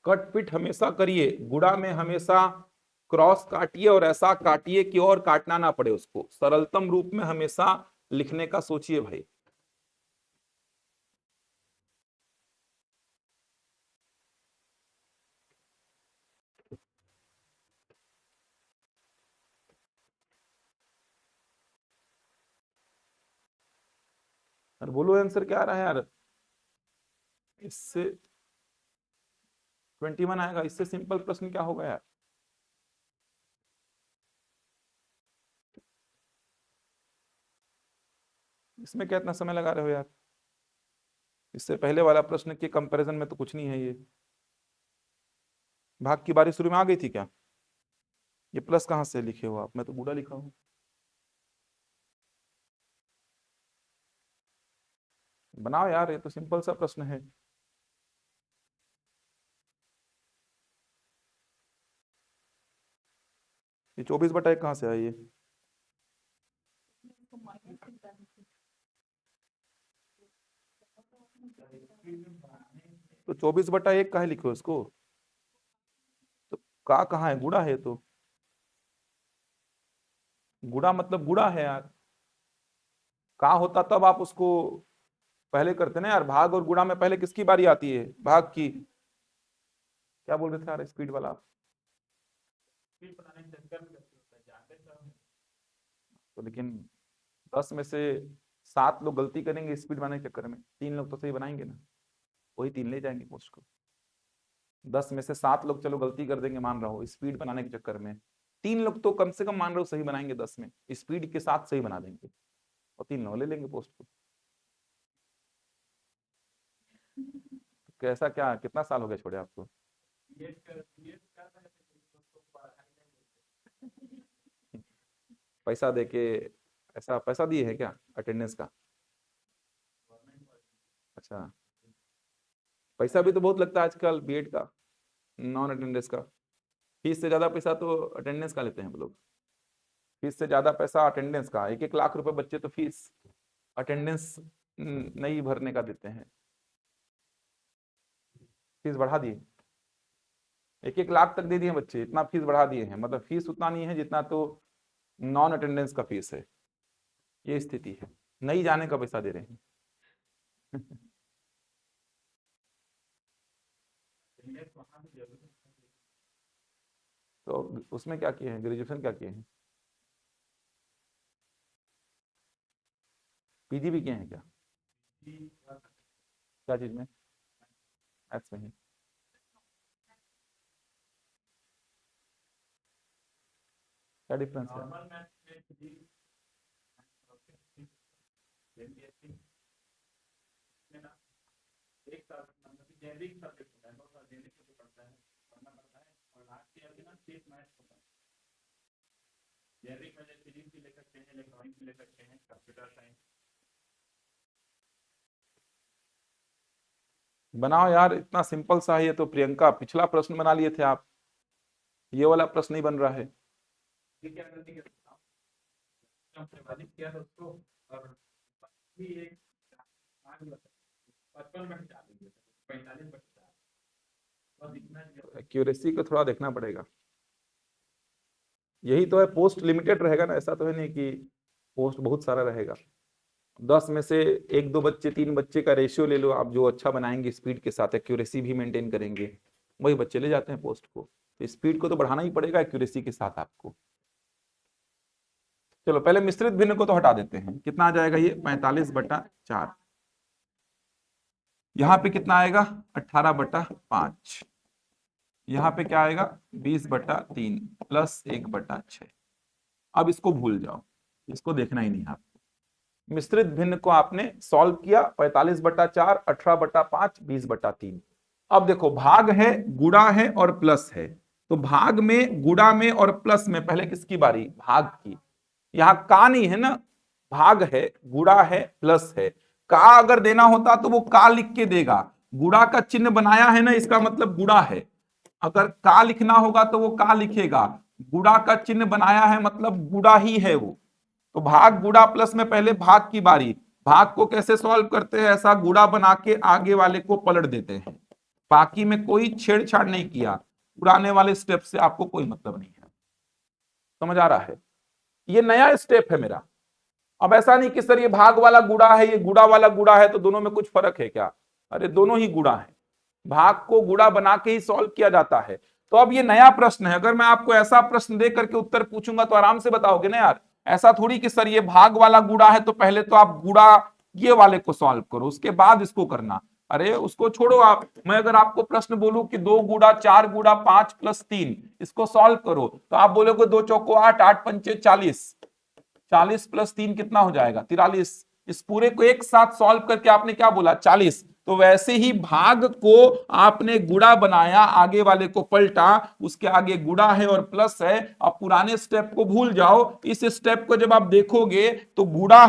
A: कट पिट हमेशा करिए, गुड़ा में हमेशा क्रॉस काटिए और ऐसा काटिए कि और काटना ना पड़े उसको। सरलतम रूप में हमेशा लिखने का सोचिए भाई। और बोलो आंसर क्या आ रहा है यार। इससे 21 आएगा। इससे सिंपल प्रश्न क्या होगा यार? इसमें क्या इतना समय लगा रहे हो यार? इससे पहले वाला प्रश्न के कंपैरिजन में तो कुछ नहीं है ये। भाग की बारी शुरू में आ गई थी क्या? ये प्लस कहाँ से लिखे हो आप? मैं तो बूढ़ा लिखा हूँ। बनाओ यार, ये तो सिंपल सा प्रश्न है। ये 24/1 कहाँ से आई ये? तो 24/1 काहे लिखो इसको? तो का कहाँ है? गुड़ा है तो। गुड़ा मतलब गुड़ा है यार। का होता तब आप उसको पहले करते ना यार। भाग और गुणा में पहले किसकी बारी आती है? भाग की। क्या बोल रहे थे यार स्पीड वाला आप? तो लेकिन 10 में से 7 लोग गलती करेंगे स्पीड बनाने के चक्कर में, 3 लोग तो सही बनाएंगे ना, वही 3 ले जाएंगे पोस्ट को। 10 में से 7 लोग चलो गलती कर देंगे, मान रहा हो, स्पीड बनाने के चक्कर में 3 लोग तो कम से कम मान रहे हो सही बनाएंगे, 10 में स्पीड के साथ सही बना देंगे और 3 लोग ले लेंगे पोस्ट को। कैसा क्या कितना साल हो गया छोड़े आपको? पैसा देके ऐसा पैसा दिए है क्या अटेंडेंस का? अच्छा, पैसा भी तो बहुत लगता है आजकल बीएड का, नॉन अटेंडेंस का। फीस से ज्यादा पैसा तो अटेंडेंस का लेते हैं हम लोग। फीस से ज्यादा पैसा अटेंडेंस का, 1-1 लाख रुपए बच्चे तो फीस अटेंडेंस नहीं भरने का देते हैं। फीस बढ़ा दिए, 1-1 लाख तक दे दिए बच्चे, इतना फीस बढ़ा दिए हैं। मतलब फीस उतना नहीं है जितना तो नॉन अटेंडेंस का फीस है। ये स्थिति है, नहीं जाने का पैसा दे रहे हैं। तो उसमें क्या किए हैं? ग्रेजुएशन क्या किए हैं? पीजी भी किए हैं क्या? क्या चीज में? मैथ्स में ही? क्या डिफरेंस है? बनाओ यार, इतना सिंपल सा है ये तो। प्रियंका, पिछला प्रश्न बना लिए थे आप, ये वाला प्रश्न नहीं बन रहा है। एक्यूरेसी को थोड़ा देखना पड़ेगा। यही तो है, पोस्ट लिमिटेड रहेगा ना, ऐसा तो है नहीं कि पोस्ट बहुत सारा रहेगा। 10 में से 1-2 बच्चे 3 बच्चे का रेशियो ले लो आप, जो अच्छा बनाएंगे स्पीड के साथ, एक्यूरेसी भी मेंटेन करेंगे, वही बच्चे ले जाते हैं पोस्ट को। तो स्पीड को तो बढ़ाना ही पड़ेगा एक्यूरेसी के साथ आपको। चलो पहले मिश्रित भिन्न को तो हटा देते हैं। कितना आ जाएगा ये? 45/4। यहाँ पे कितना आएगा? 18/5। यहाँ पे क्या आएगा? 20/3 प्लस 1/6। अब इसको भूल जाओ, इसको देखना ही नहीं आपको। मिश्रित भिन्न को आपने सॉल्व किया, 45/4, 18/5, 20/3। अब देखो, भाग है, गुणा है और प्लस है। तो भाग में, गुणा में और प्लस में पहले किसकी बारी? भाग की। यहाँ का नहीं है ना, भाग है, गुणा है, प्लस है। का अगर देना होता तो वो का लिख के देगा। गुणा का चिन्ह बनाया है ना, इसका मतलब गुणा है। अगर का लिखना होगा तो वो का लिखेगा। गुणा का चिन्ह बनाया है मतलब गुणा ही है वो। तो भाग गुणा प्लस में पहले भाग की बारी। भाग को कैसे सॉल्व करते हैं? ऐसा गुणा बना के आगे वाले को पलट देते हैं। बाकी में कोई छेड़छाड़ नहीं किया, पुराने वाले स्टेप से आपको कोई मतलब नहीं है। समझ आ रहा है? ये नया स्टेप है मेरा। अब ऐसा नहीं कि सर ये भाग वाला गुणा है, ये गुणा वाला गुणा है, तो दोनों में कुछ फर्क है क्या? अरे दोनों ही गुणा है। भाग को गुणा बना के ही सॉल्व किया जाता है। तो अब ये नया प्रश्न है। अगर मैं आपको ऐसा प्रश्न दे करके उत्तर पूछूंगा तो आराम से बताओगे ना यार। ऐसा थोड़ी कि सर ये भाग वाला गुणा है तो पहले तो आप गुणा ये वाले को सॉल्व करो, उसके बाद इसको करना। अरे उसको छोड़ो आप, मैं अगर आपको प्रश्न बोलूं कि 2 गुड़ा 4 गुड़ा 5 प्लस 3, इसको सॉल्व करो, तो आप बोलोगे 2 चौको 8, 8 पंचे 40, 40 प्लस 3 कितना हो जाएगा 43। इस पूरे को एक साथ सॉल्व करके आपने क्या बोला 40। तो वैसे ही भाग को आपने गुणा बनाया, आगे वाले को पलटा, उसके आगे गुणा है और प्लस है। अब पुराने स्टेप को भूल जाओ, इस स्टेप को जब आप देखोगे तो गुणा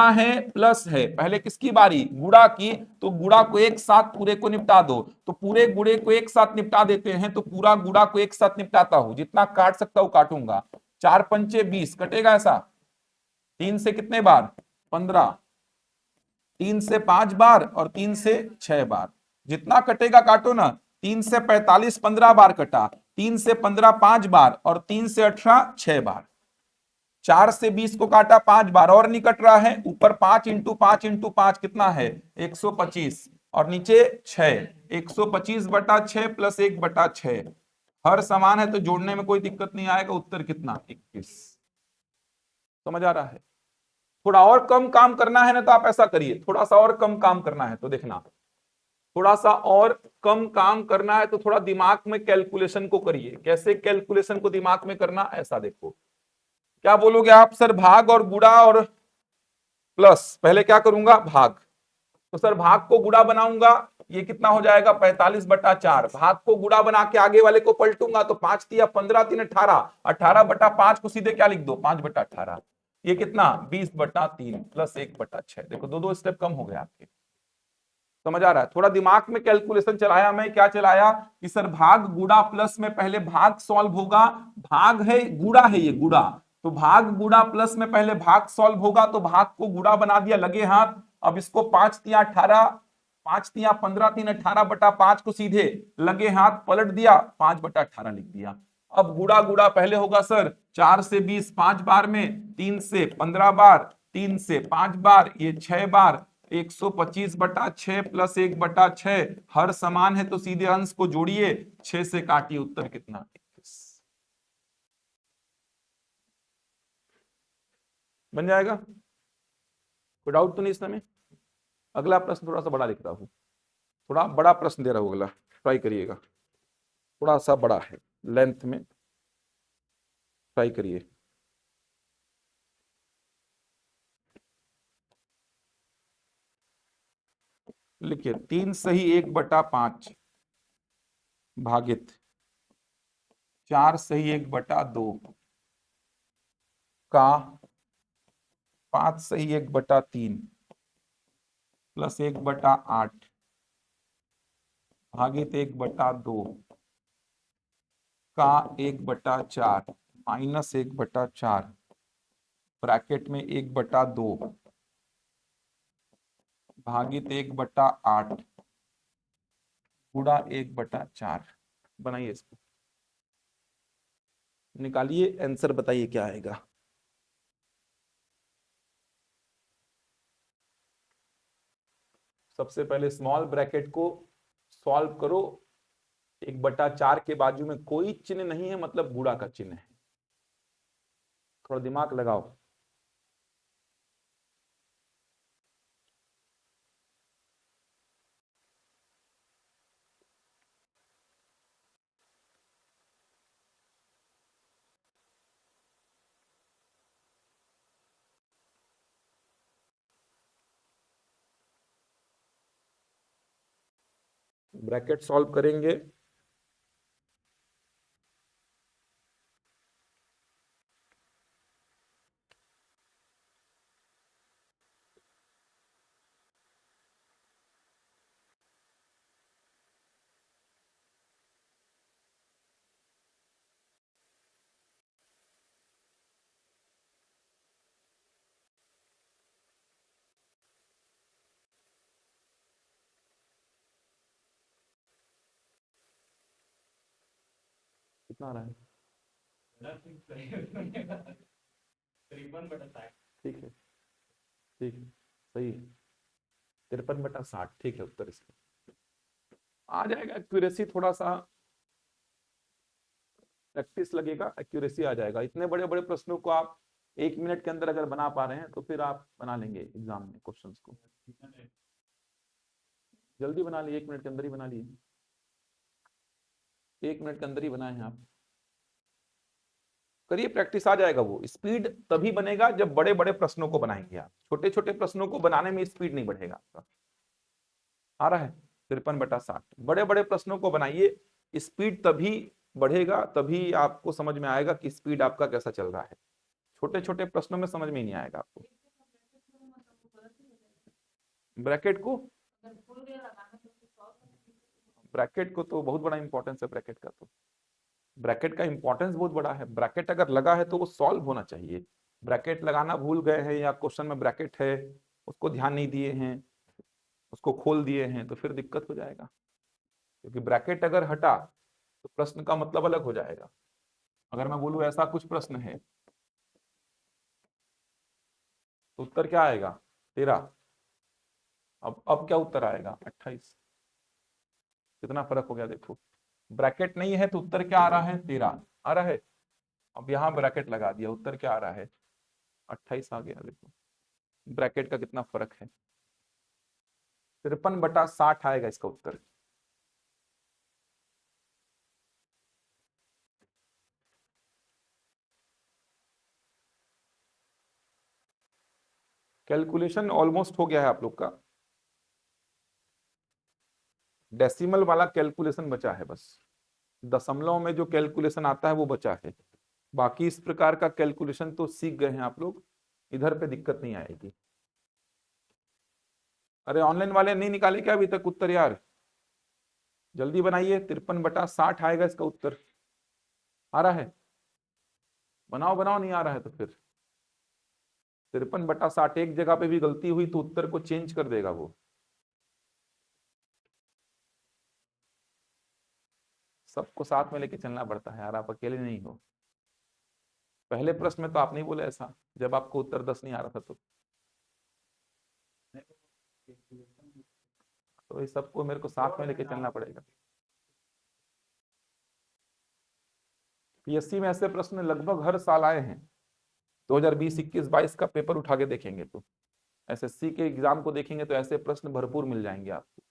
A: है प्लस है। पहले किसकी बारी, गुणा की, तो गुणा को एक साथ पूरे को निपटा दो। तो पूरे गुणे को एक साथ निपटा देते हैं, तो पूरा गुणा को एक साथ निपटाता हूं, जितना काट सकता हूं काटूंगा। 4 पंचे 20 कटेगा ऐसा, 3 से कितने बार 15, 3 से 5 बार और 3 से 6 बार, जितना कटेगा काटो ना। 3 से 45 15 बार कटा, 3 से 15 5 बार और 3 से 18 6 बार। 4 से 20 को काटा 5 बार और नहीं कट रहा है, ऊपर 5 इंटू 5 इंटू 5 कितना है 125, और नीचे 6, 125/6 प्लस 1/6। हर समान है तो जोड़ने में कोई दिक्कत नहीं आएगा। उत्तर कितना 21। समझ आ रहा है। थोड़ा और कम काम करना है ना तो आप ऐसा करिए, थोड़ा सा और कम काम करना है तो देखना, थोड़ा सा और कम काम करना है तो थोड़ा दिमाग में कैलकुलेशन को करिए। कैसे कैलकुलेशन को दिमाग में करना, ऐसा देखो। क्या बोलोगे आप, सर भाग और गुणा और प्लस, पहले क्या करूंगा भाग, तो सर भाग को गुणा बनाऊंगा, ये कितना हो जाएगा 45/4। भाग को गुणा बना के आगे वाले को पलटूंगा तो 5 तिया 15, 3 18, 18/5 को सीधे क्या लिख दो 5/18। ये कितना 20/3 प्लस 1/6। देखो दो दो स्टेप कम हो गए आपके। समझ आ रहा है। थोड़ा दिमाग में कैलकुलेशन चलाया मैं, क्या चलाया कि सर भाग गुणा प्लस में पहले भाग सॉल्व होगा, भाग है गुणा है ये गुणा, तो भाग गुणा प्लस में पहले भाग सॉल्व होगा, तो भाग को गुणा बना दिया लगे हाथ। अब इसको 5 तिया 18, 5 तिया 15, 3 18/5 को सीधे लगे हाथ पलट दिया, 5/18 लिख दिया। अब गुणा गुणा पहले होगा सर 4 से 20 5 बार में, 3 से 15 बार, 3 से 5 बार, ये 6 बार, 125/6 प्लस 1/6। हर समान है तो सीधे अंश को जोड़िए, 6 से काटिए, उत्तर कितना 21 बन जाएगा। कोई डाउट तो नहीं इस समय। अगला प्रश्न थोड़ा सा बड़ा लिख रहा हूं, थोड़ा बड़ा प्रश्न दे रहा हूं, अगला ट्राई करिएगा, थोड़ा सा बड़ा है लेंथ में, ट्राई करिए। लिखिए 3 सही 1/5 भागित 4 सही 1/2 का 5 सही 1/3 प्लस 1/8 भागित 1/2 का 1/4 माइनस 1/4 ब्रैकेट में 1/2 भागित 1/8 गुणा 1/4। बनाइए इसको, निकालिए आंसर, बताइए क्या आएगा। सबसे पहले स्मॉल ब्रैकेट को सॉल्व करो, 1/4 के बाजू में कोई चिन्ह नहीं है, मतलब गुणा का चिन्ह है। थोड़ा दिमाग लगाओ। ब्रैकेट सॉल्व करेंगे, कितना आ रहा है ठीक है, ठीक है, सही है 53/60, ठीक है उत्तर इसका आ जाएगा। एक्यूरेसी थोड़ा सा प्रैक्टिस लगेगा, एक्यूरेसी आ जाएगा। इतने बड़े बड़े प्रश्नों को आप 1 मिनट के अंदर अगर बना पा रहे हैं तो फिर आप बना लेंगे एग्जाम में क्वेश्चंस को। जल्दी बना लिए, 1 मिनट के अंदर ही बना लिए, 1 मिनट के अंदर ही बनाए हैं आप। करिए, प्रैक्टिस, आ जाएगा। वो स्पीड तभी बनेगा जब बड़े बड़े प्रश्नों को बनाएंगे आप। छोटे छोटे प्रश्नों को बनाने में स्पीड नहीं बढ़ेगा आपका। आ रहा है 53/60। बड़े बड़े प्रश्नों को बनाइए, स्पीड तभी बढ़ेगा, तभी आपको समझ में आएगा कि स्पीड आपका कैसा चल रहा है। छोटे छोटे प्रश्नों में समझ में नहीं आएगा आपको। ब्रैकेट को, ब्रैकेट को तो बहुत बड़ा इंपॉर्टेंस है ब्रैकेट का। तो ब्रैकेट का इंपॉर्टेंस बहुत बड़ा है। ब्रैकेट अगर लगा है तो वो सॉल्व होना चाहिए। ब्रैकेट लगाना भूल गए हैं या क्वेश्चन में ब्रैकेट है उसको ध्यान नहीं दिए हैं, उसको खोल दिए हैं, तो फिर दिक्कत हो जाएगा। क्योंकि ब्रैकेट अगर हटा तो प्रश्न का मतलब अलग हो जाएगा। अगर मैं बोलूं ऐसा कुछ प्रश्न है तो उत्तर क्या आएगा? 13। अब क्या उत्तर आएगा? 28। कितना फर्क हो गया देखो। ब्रैकेट नहीं है तो उत्तर क्या आ रहा है? 13 आ रहा है। अब यहां ब्रैकेट लगा दिया, उत्तर क्या आ रहा है? 28 आ गया। देखो ब्रैकेट का कितना फर्क है। 53/60 आएगा इसका उत्तर। कैलकुलेशन ऑलमोस्ट हो गया है आप लोग का। डेसिमल वाला कैलकुलेशन बचा है बस। दशमलव में जो कैलकुलेशन आता है वो बचा है। बाकी इस प्रकार का कैलकुलेशन तो सीख गए हैं आप लोग, इधर पे दिक्कत नहीं आएगी। अरे ऑनलाइन वाले नहीं निकाले क्या अभी तक उत्तर यार? जल्दी बनाइए, 53/60 आएगा इसका उत्तर। आ रहा है? बनाओ बनाओ, नहीं आ रहा है तो फिर 53/60। एक जगह पे भी गलती हुई तो उत्तर को चेंज कर देगा वो। सबको साथ में लेके चलना पड़ता है यार, आप अकेले नहीं हो। पहले प्रश्न में तो आप नहीं बोले ऐसा, जब आपको उत्तर 10 नहीं आ रहा था तो इस सबको मेरे को साथ में लेके चलना पड़ेगा। पीएससी में ऐसे प्रश्न लगभग हर साल आए हैं। 2020, 21, 22 का पेपर उठा के देखेंगे तो, एसएससी के एग्जाम को देखेंगे तो ऐसे प्रश्न भरपूर मिल जाएंगे आपको।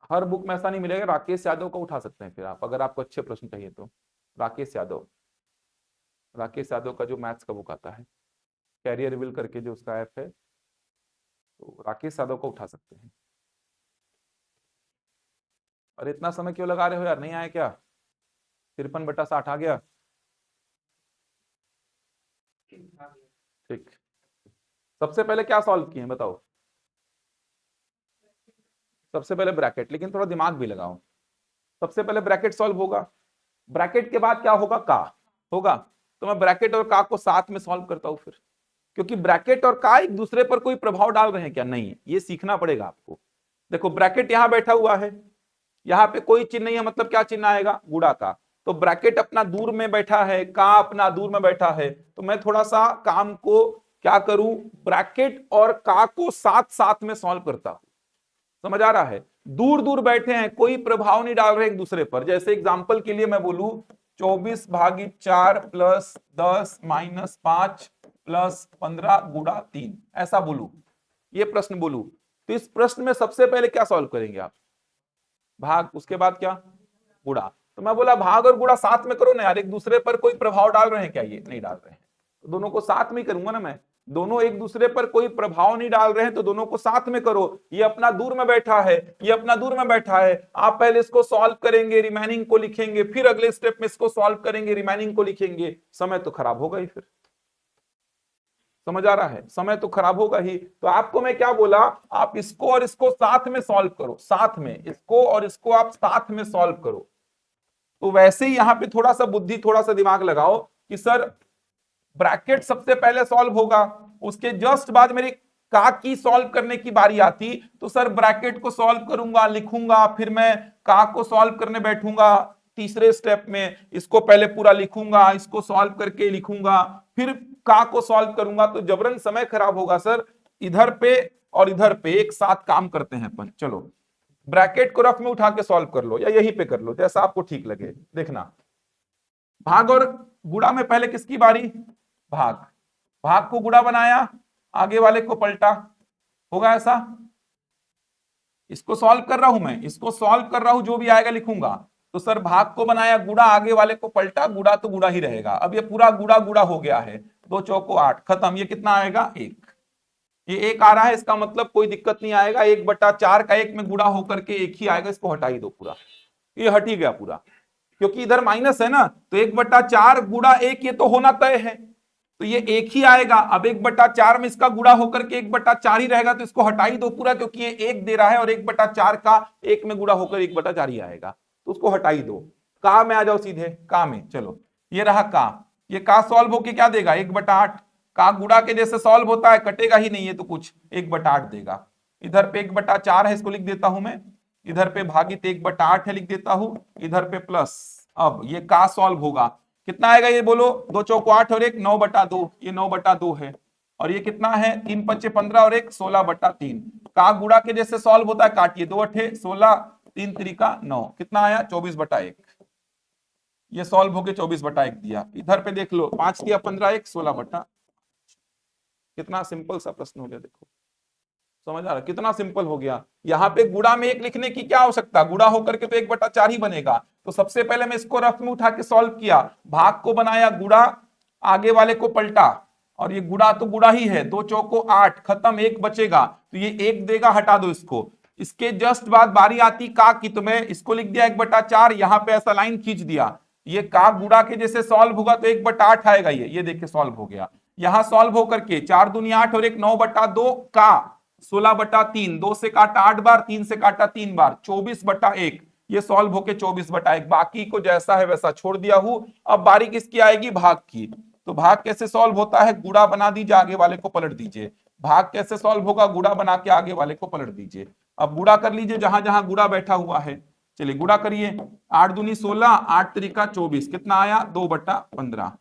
A: हर बुक में ऐसा नहीं मिलेगा। राकेश यादव का उठा सकते हैं फिर आप, अगर आपको अच्छे प्रश्न चाहिए तो। राकेश यादव, राकेश यादव का जो मैथ्स का बुक आता है, कैरियर विल करके जो उसका ऐप है, तो राकेश यादव को उठा सकते हैं। और इतना समय क्यों लगा रहे हो यार, नहीं आया क्या? 53/60 आ गया। ठीक, सबसे पहले क्या सॉल्व किए हैं बताओ? सबसे पहले ब्रैकेट, लेकिन थोड़ा दिमाग भी लगाओ। सबसे पहले ब्रैकेट सॉल्व होगा, ब्रैकेट के बाद क्या होगा? का होगा। तो मैं ब्रैकेट और का को साथ में सॉल्व करता हूं फिर, क्योंकि ब्रैकेट और का एक दूसरे पर कोई प्रभाव डाल रहे हैं क्या? नहीं है, ये सीखना पड़ेगा आपको। देखो ब्रैकेट यहां बैठा हुआ है, यहाँ पे कोई चिन्ह नहीं है, मतलब क्या चिन्ह आएगा? गुणा का। तो ब्रैकेट अपना दूर में बैठा है, का अपना दूर में बैठा है, तो मैं थोड़ा सा काम को क्या करूं, ब्रैकेट और का को साथ साथ में सॉल्व करता हूं। समझ आ रहा है? दूर दूर बैठे हैं, कोई प्रभाव नहीं डाल रहे एक दूसरे पर। जैसे एग्जाम्पल के लिए मैं बोलूं 24/4 + 10 - 5 + 15 × 3, ऐसा बोलूं, ये प्रश्न बोलूं, तो इस प्रश्न में सबसे पहले क्या सॉल्व करेंगे आप? भाग, उसके बाद क्या? गुणा। तो मैं बोला भाग और गुणा साथ में करो ना यार, एक दूसरे पर कोई प्रभाव डाल रहे हैं क्या? ये नहीं डाल रहे हैं, तो दोनों को साथ में करूंगा ना मैं। दोनों एक दूसरे पर कोई प्रभाव नहीं डाल रहे हैं तो दोनों को साथ में करो। ये अपना दूर में बैठा है, ये अपना दूर में बैठा है, आप पहले इसको सॉल्व करेंगे, रिमेनिंग को लिखेंगे, फिर अगले स्टेप में इसको सॉल्व करेंगे, रिमेनिंग को लिखेंगे, समय तो खराब होगा ही फिर। समझ आ रहा है? समय तो खराब होगा ही। तो आपको मैं क्या बोला, आप इसको और इसको साथ में सॉल्व करो, साथ में इसको और इसको आप साथ में सॉल्व करो। तो वैसे ही यहां पे थोड़ा सा बुद्धि, थोड़ा सा दिमाग लगाओ कि सर ब्रैकेट सबसे पहले सॉल्व होगा, उसके जस्ट बाद मेरी का की सॉल्व करने की बारी आती, तो सर ब्रैकेट को सॉल्व करूंगा, लिखूंगा, फिर मैं का को सॉल्व करने बैठूंगा तीसरे स्टेप में, इसको पहले पूरा लिखूंगा, इसको सॉल्व करके लिखूंगा, फिर का को सॉल्व करूंगा, तो जबरन समय खराब होगा सर। इधर पे और इधर पे एक साथ काम करते हैं अपन। चलो ब्रैकेट को रफ में उठा के सॉल्व कर लो या यहीं पे कर लो, जैसा आपको ठीक लगे। देखना, भाग और गुणा में पहले किसकी बारी? भाग। भाग को गुणा बनाया, आगे वाले को पलटा, होगा ऐसा? इसको सॉल्व कर रहा हूं मैं, इसको सॉल्व कर रहा हूं, जो भी आएगा लिखूंगा। तो सर भाग को बनाया गुड़ा, आगे वाले को पलटा, गुड़ा तो गुड़ा ही रहेगा। अब ये पूरा गुड़ा गुड़ा हो गया है, दो चौको आठ, खत्म। ये कितना आएगा? एक। ये एक आ रहा है, इसका मतलब कोई दिक्कत नहीं आएगा, 1/4 का एक में गुड़ा होकर के एक ही आएगा, इसको हटा ही दो पूरा। ये हट ही गया पूरा, क्योंकि इधर माइनस है ना, तो 1/4 गुड़ा एक, ये तो होना तय है, तो ये एक ही आएगा। अब 1/4 में इसका गुड़ा होकर के 1/4 ही रहेगा, तो इसको हटा ही दो पूरा, क्योंकि ये एक दे रहा है और 1/4 का एक में गुड़ा होकर 1/4 ही आएगा, तो उसको हटा ही दो। का में आ जाओ सीधे, का में चलो, ये रहा का। ये का सॉल्व होके क्या देगा? 1/8। का गुड़ा के जैसे सॉल्व होता है, कटेगा ही नहीं है, तो कुछ 1/8 देगा। इधर पे 1/4 है, इसको लिख देता हूं मैं, इधर पे भागित 1/8 है, लिख देता हूं, इधर पे प्लस। अब ये का सॉल्व होगा, कितना आएगा ये बोलो? दो चौको 8 और एक 9/2, ये 9/2 है। और ये कितना है? 3×5 = 15 और एक 16/3। का गुड़ा के जैसे सॉल्व होता है, काटिए, 2 × 8 = 16, 3×3 = 9, कितना आया? 24/1। ये सॉल्व होके 24/1 दिया। इधर पे देख लो, 5 × 15 1 16/, कितना सिंपल सा प्रश्न हो गया, देखो समझ आ रहा, कितना सिंपल हो गया। यहाँ पे गुड़ा में एक लिखने की क्या आवश्यकता, गुड़ा होकर के तो 1/4 ही बनेगा। तो सबसे पहले मैं इसको रफ में उठा के सॉल्व किया, भाग को बनाया गुड़ा, आगे वाले को पलटा, और ये गुड़ा तो गुड़ा ही है, दो चौको 8, खत्म, एक बचेगा, तो ये एक देगा, हटा दो इसको। इसके जस्ट बाद बारी आती का की, तो मैं इसको लिख दिया 1/4, यहाँ पे ऐसा लाइन खींच दिया। ये का गुड़ा के जैसे सॉल्व होगा तो 1/8 आएगा, ये देखिए सॉल्व हो गया। यहां सॉल्व होकर के 4 दूनी 8 और एक 9/2 का 16/3, 2 से काटा 8 बार, 3 से काटा 3 बार, 24/1। ये सॉल्व होके 24/1, बाकी को जैसा है वैसा छोड़ दिया हूं। अब बारी किसकी आएगी? भाग की। तो भाग कैसे सॉल्व होता है? गुड़ा बना दीजिए, आगे वाले को पलट दीजिए। भाग कैसे सॉल्व होगा? गुड़ा बना के आगे वाले को पलट दीजिए। अब गुड़ा कर लीजिए जहां जहां गुड़ा बैठा हुआ है, चलिए गुड़ा करिए। 8 दूनी 16, 8 त्रिका 24, कितना आया? 2/15।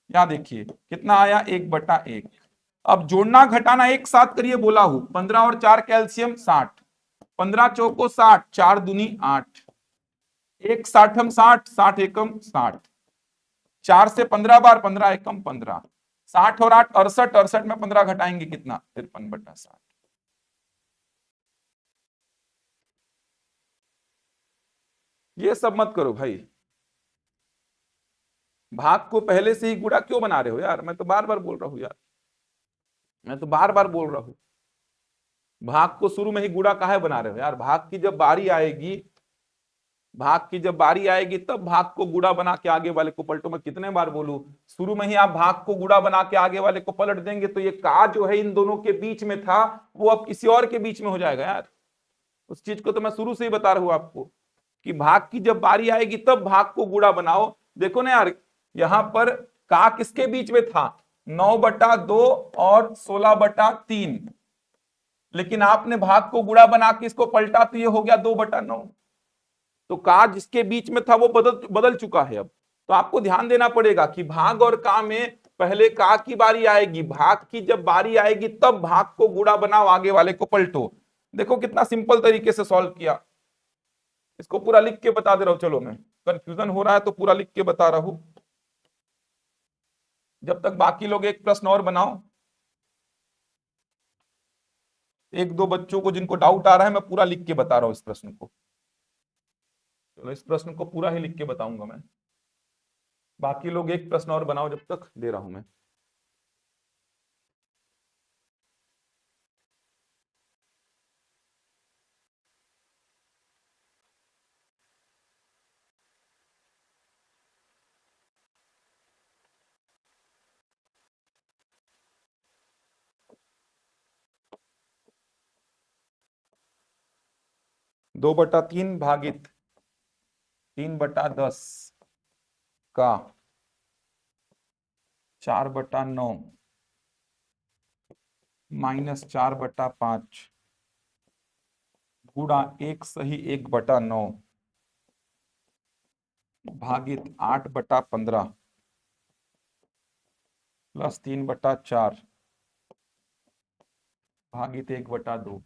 A: या देखिए कितना आया? 1/1। अब जोड़ना घटाना एक साथ करिए, बोला हूं, 15 और 4 कैल्शियम 60, 15 चौको 60, 4 दूनी 8, एक 60 60, 60 एकम 60, 4 से 15 बार, 15 एकम 15, 60 और 8 68, 68 में 15 घटाएंगे कितना? 53/60। ये सब मत करो भाई, भाग को पहले से ही गुड़ा क्यों बना रहे हो यार? मैं तो बार बार बोल रहा हूं यार, मैं तो बार बार बोल रहा हूं, भाग को शुरू में ही गुड़ा काहे बना रहे हो यार? भाग की जब बारी आएगी, भाग की जब बारी आएगी तब भाग को गुड़ा बना के आगे वाले को पलटो। मैं कितने बार बोलूं, शुरू में ही आप भाग को गुड़ा बना के आगे वाले को पलट देंगे तो ये का जो है इन दोनों के बीच में था, वो अब किसी और के बीच में हो जाएगा यार। उस चीज को तो मैं शुरू से ही बता रहा हूं आपको, कि भाग की जब बारी आएगी तब भाग को गुड़ा बनाओ। देखो ना यार, यहां पर का किसके बीच में था? 9/2 और 16/3, लेकिन आपने भाग को गुड़ा बना के इसको पलटा तो ये हो गया 2/9। तो का जिसके बीच में था वो बदल बदल चुका है अब। तो आपको ध्यान देना पड़ेगा कि भाग और का में पहले का की बारी आएगी, भाग की जब बारी आएगी तब भाग को गुड़ा बनाओ, आगे वाले को पलटो। देखो कितना सिंपल तरीके से सॉल्व किया। इसको पूरा लिख के बता दे रहा हूं, चलो मैं, कंफ्यूजन हो रहा है तो पूरा लिख के बता रहा हूं, जब तक बाकी लोग एक प्रश्न और बनाओ। एक दो बच्चों को जिनको डाउट आ रहा है, मैं पूरा लिख के बता रहा हूं इस प्रश्न को। चलो इस प्रश्न को पूरा ही लिख के बताऊंगा मैं, बाकी लोग एक प्रश्न और बनाओ, जब तक दे रहा हूं मैं। 2/3 भागित 3/10 का 4/9 -4/5 गुणा 1 सही 1/9 भागित 8/15 प्लस 3/4 भागित 1/2।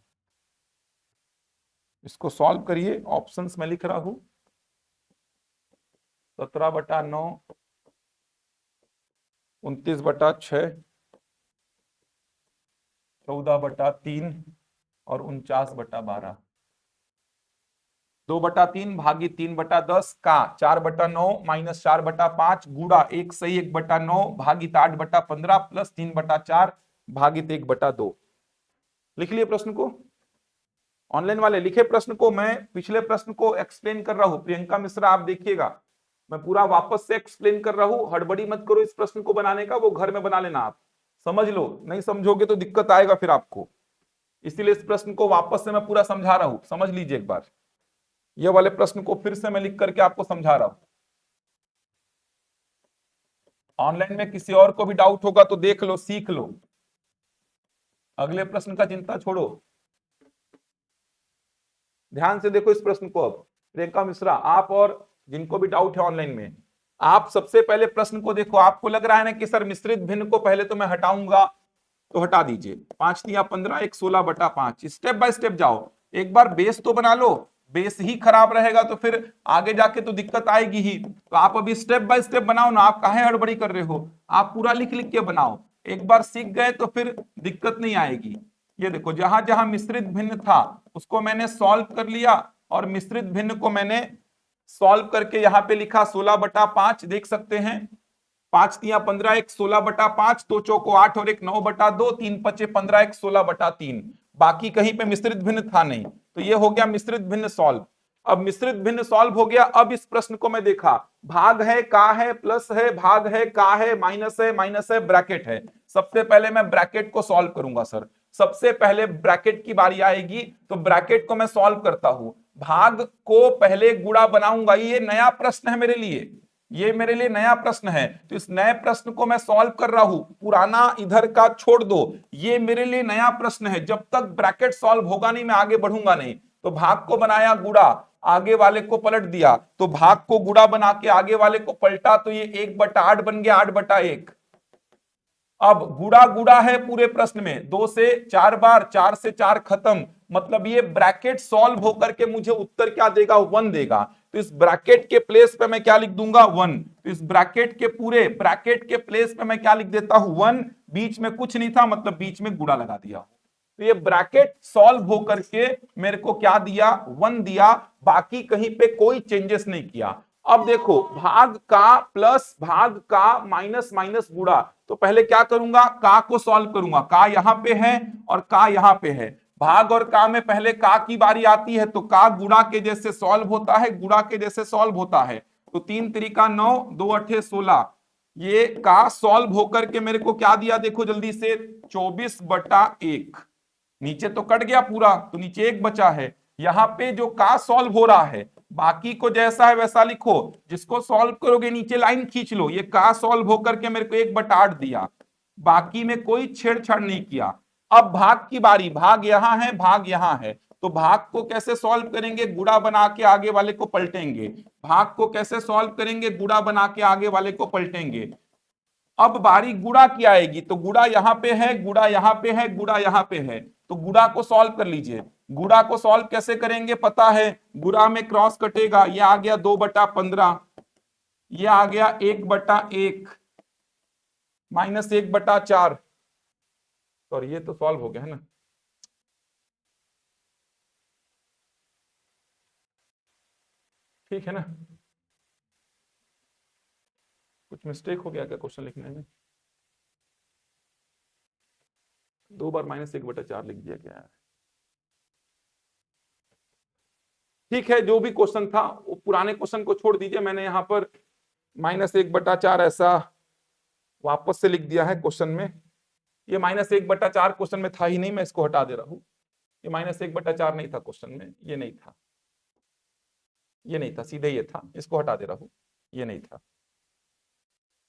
A: इसको सॉल्व करिए, ऑप्शंस में लिख रहा हूं। 17/9, 29/6, 14/3, और 49/12। 2/3 भागी 3/10 का 4/9 माइनस 4/5 गुड़ा 1 सही 1/9 भागित 8/15 प्लस 3/4 भागित 1/2। लिख लिए प्रश्न को? ऑनलाइन वाले लिखे प्रश्न को? मैं पिछले प्रश्न को एक्सप्लेन कर रहा हूं, प्रियंका मिश्रा आप देखिएगा, मैं पूरा वापस से एक्सप्लेन कर रहा हूं। हड़बड़ी मत करो इस प्रश्न को बनाने का, वो घर में बना लेना, आप समझ लो, नहीं समझोगे तो दिक्कत आएगा फिर आपको। इसीलिए इस प्रश्न को वापस से मैं पूरा समझा रहा हूं, समझ लीजिए एक बार। ये वाले प्रश्न को फिर से मैं लिख करके आपको समझा रहा हूं। ऑनलाइन में किसी और को भी डाउट होगा तो देख लो, सीख लो, अगले प्रश्न का चिंता छोड़ो। ध्यान से देखो इस प्रश्न को। अब प्रियंका मिश्रा, आप और जिनको भी डाउट है ऑनलाइन में, आप सबसे पहले प्रश्न को देखो। आपको लग रहा है ना कि सर मिश्रित भिन्न को पहले तो मैं हटाऊंगा, तो हटा दीजिए। 5 तिया 15, एक 16/5। स्टेप बाय स्टेप जाओ, एक बार बेस तो बना लो। बेस ही खराब रहेगा तो फिर आगे जाके तो दिक्कत आएगी ही। तो आप अभी स्टेप बाय स्टेप बनाओ ना, आप काहे हड़बड़ी कर रहे हो? आप पूरा लिख लिख के बनाओ, एक बार सीख गए तो फिर दिक्कत नहीं आएगी। ये देखो, जहां जहां मिश्रित भिन्न था उसको मैंने सॉल्व कर लिया, और मिश्रित भिन्न को मैंने सॉल्व करके यहां पे लिखा 16/5। देख सकते हैं, 5 तिया 15, एक 16/5, 2 चौको 8 और एक 9/2, 3 पचे 15, एक 16/3। बाकी कहीं पे मिश्रित भिन्न था नहीं, तो ये हो गया मिश्रित भिन्न सॉल्व। अब मिश्रित भिन्न सॉल्व हो गया। अब इस प्रश्न को मैं देखा, भाग है, का है, प्लस है, भाग है, का है, माइनस है, ब्रैकेट है। सबसे पहले मैं ब्रैकेट को सॉल्व करूंगा सर, सबसे पहले ब्रैकेट की बारी आएगी, तो ब्रैकेट को मैं सॉल्व करता हूं। भाग को पहले गुणा बनाऊंगा, ये नया प्रश्न है मेरे लिए, ये मेरे लिए नया प्रश्न है, तो इस नए प्रश्न को मैं सॉल्व कर रहा हूं। पुराना इधर का छोड़ दो, ये मेरे लिए नया प्रश्न है। जब तक ब्रैकेट सॉल्व होगा नहीं मैं आगे बढ़ूंगा नहीं। तो भाग को बनाया गुड़ा, आगे वाले को पलट दिया, तो भाग को गुड़ा बना के आगे वाले को पलटा, तो ये 1/8 बन गया, 8/1। अब गुड़ा गुड़ा है पूरे प्रश्न में, 2 से 4 बार, 4 से 4 खत्म, मतलब ये ब्रैकेट सॉल्व होकर के मुझे उत्तर क्या देगा? 1 देगा। तो इस ब्रैकेट के प्लेस पे मैं क्या लिख दूंगा? 1। तो इस ब्रैकेट के पूरे ब्रैकेट के प्लेस पे मैं क्या लिख देता हूं? 1। बीच में कुछ नहीं था, मतलब बीच में गुड़ा लगा दिया। तो ये ब्रैकेट सॉल्व होकर के मेरे को क्या दिया? 1 दिया। बाकी कहीं पे कोई चेंजेस नहीं किया। अब देखो, भाग का प्लस भाग का माइनस माइनस गुड़ा, तो पहले क्या करूंगा? का को सॉल्व करूंगा। का यहां पे है और का यहां पे है। भाग और का में पहले का की बारी आती है, तो का गुड़ा के जैसे सॉल्व होता है, गुड़ा के जैसे सॉल्व होता है। तो 3 तिरिका 9, 2 अठे 16। ये का सॉल्व होकर के मेरे को क्या दिया? देखो जल्दी से, 24/1। नीचे तो कट गया पूरा, तो नीचे 1 बचा है। यहां पे जो का सॉल्व हो रहा है, बाकी को जैसा है वैसा लिखो। जिसको सॉल्व करोगे नीचे लाइन खींच लो। ये का सॉल्व होकर के मेरे को 1/8 दिया, बाकी में कोई छेड़छाड़ नहीं किया। अब भाग की बारी, भाग यहां है, भाग यहां है, तो भाग को कैसे सॉल्व करेंगे? गुड़ा बना के आगे वाले को पलटेंगे। भाग को कैसे सॉल्व करेंगे? गुड़ा बना के आगे वाले को पलटेंगे। अब बारी गुड़ा की आएगी, तो गुड़ा यहां पे है, गुड़ा यहां पे है, गुड़ा यहां पे है, तो गुड़ा को सॉल्व कर लीजिए। गुड़ा को सॉल्व कैसे करेंगे पता है? गुड़ा में क्रॉस कटेगा, ये आ गया 2/15, ये आ गया 1/1 माइनस 1/4। सॉरी, ये तो सॉल्व हो गया है ना? ठीक है ना? कुछ मिस्टेक हो गया क्या क्वेश्चन लिखने में? 2 बार -1/4 लिख दिया गया है। ठीक है, जो भी क्वेश्चन था वो पुराने क्वेश्चन को छोड़ दीजिए, मैंने यहाँ पर -1/4 ऐसा वापस से लिख दिया है क्वेश्चन में। ये -1/4 क्वेश्चन में था ही नहीं, मैं इसको हटा दे रहा हूं। ये -1/4 नहीं था क्वेश्चन में, ये नहीं था, ये नहीं था, सीधे ये था, इसको हटा दे रहा हूं, ये नहीं था।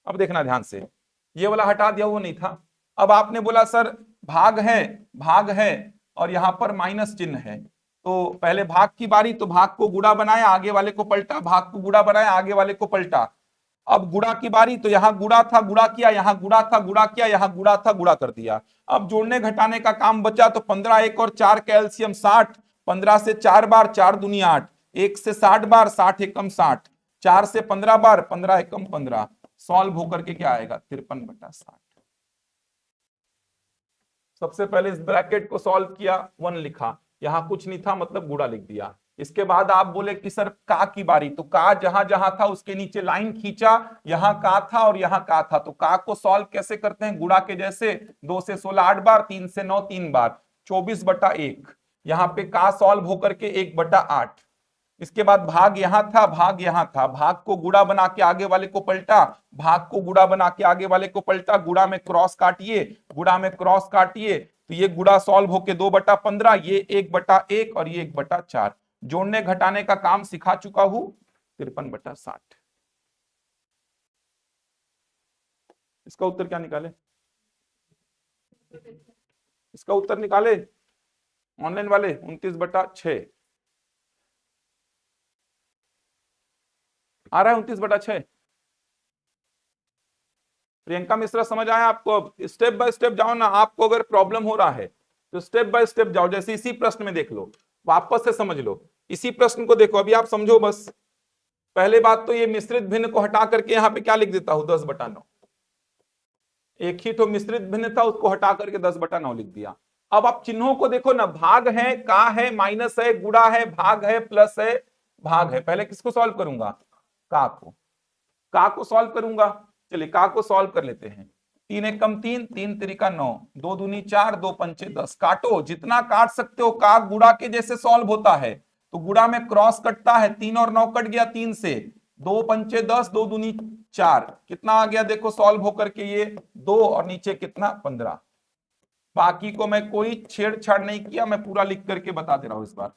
A: अब देखना ध्यान से, ये वाला हटा दिया, वो नहीं था। अब आपने बोला सर भाग है, भाग है और यहां पर माइनस चिन्ह है, तो पहले भाग की बारी, तो भाग को गुड़ा बनाया, आगे वाले को पलटा, भाग को गुड़ा बनाया, आगे वाले को पलटा। अब गुड़ा की बारी, तो यहां गुड़ा था, गुड़ा किया, यहां गुड़ा था, गुड़ा किया, यहां गुड़ा था, गुड़ा कर दिया। अब जोड़ने घटाने का काम बचा, तो 15 1 और 4 का एलसीएम 60। 15 से 4 बार, 4 दूनी 8, 1 से 60 बार, 60 एकम 60, 4 से 15 बार, 15 एकम 15। सॉल्व होकर के क्या आएगा? 53/60। सबसे पहले इस ब्रैकेट को सॉल्व किया, 1 लिखा, यहां कुछ नहीं था मतलब गुणा लिख दिया। इसके बाद आप बोले कि सर का की बारी, तो का जहां जहां था उसके नीचे लाइन खींचा, यहां का था और यहां का था, तो का को सॉल्व कैसे करते हैं, गुणा के जैसे, 2 से 16 8 बार, 3 से 9 3 बार, 24/1। यहां पे का सॉल्व होकर के 1/8। इसके बाद भाग यहां था, भाग यहां था, भाग को गुणा बना के आगे वाले को पलटा, भाग को गुणा बना के आगे वाले को पलटा, गुणा में क्रॉस काटिए, गुणा में क्रॉस काटिए, तो ये गुणा सॉल्व होके 2/15, ये 1/1 और ये 1/4। जोड़ने घटाने का काम सिखा चुका हूं, 53/60। इसका उत्तर क्या निकाले, इसका उत्तर निकाले ऑनलाइन वाले, 29/6 आ रहा है, 29/6। प्रियंका मिश्रा समझ आया आपको? अब स्टेप बाय स्टेप जाओ ना, आपको अगर प्रॉब्लम हो रहा है तो स्टेप बाय स्टेप जाओ। जैसे इसी प्रश्न में देख लो, वापस से समझ लो, इसी प्रश्न को देखो, अभी आप समझो बस। पहले बात तो ये मिश्रित भिन्न को हटा करके यहाँ पे क्या लिख देता हूं, 10/9। एक ही तो मिश्रित भिन्न था, उसको हटा करके 10/9 लिख दिया। अब आप चिन्हों को देखो ना, भाग है, का है, माइनस है, गुणा है, भाग है, प्लस है, भाग है। पहले किसको सॉल्व करूंगा, का को सॉल्व करूंगा। चलिए का को सॉल्व कर लेते हैं। 3 एकम 3, 3 तिरिका 9, 2 दूनी 4, 2 पंचे 10। काटो, जितना काट सकते हो। का गुणा के जैसे सॉल्व होता है, तो गुणा में क्रॉस कटता है, 3 और 9 कट गया 3 से, 2 पंचे 10, 2 दूनी 4, कितना आ गया देखो सॉल्व होकर के, ये 2 और नीचे कितना 15। बाकी को मैं कोई छेड़छाड़ नहीं किया, मैं पूरा लिख करके बता दे रहा हूं इस बार।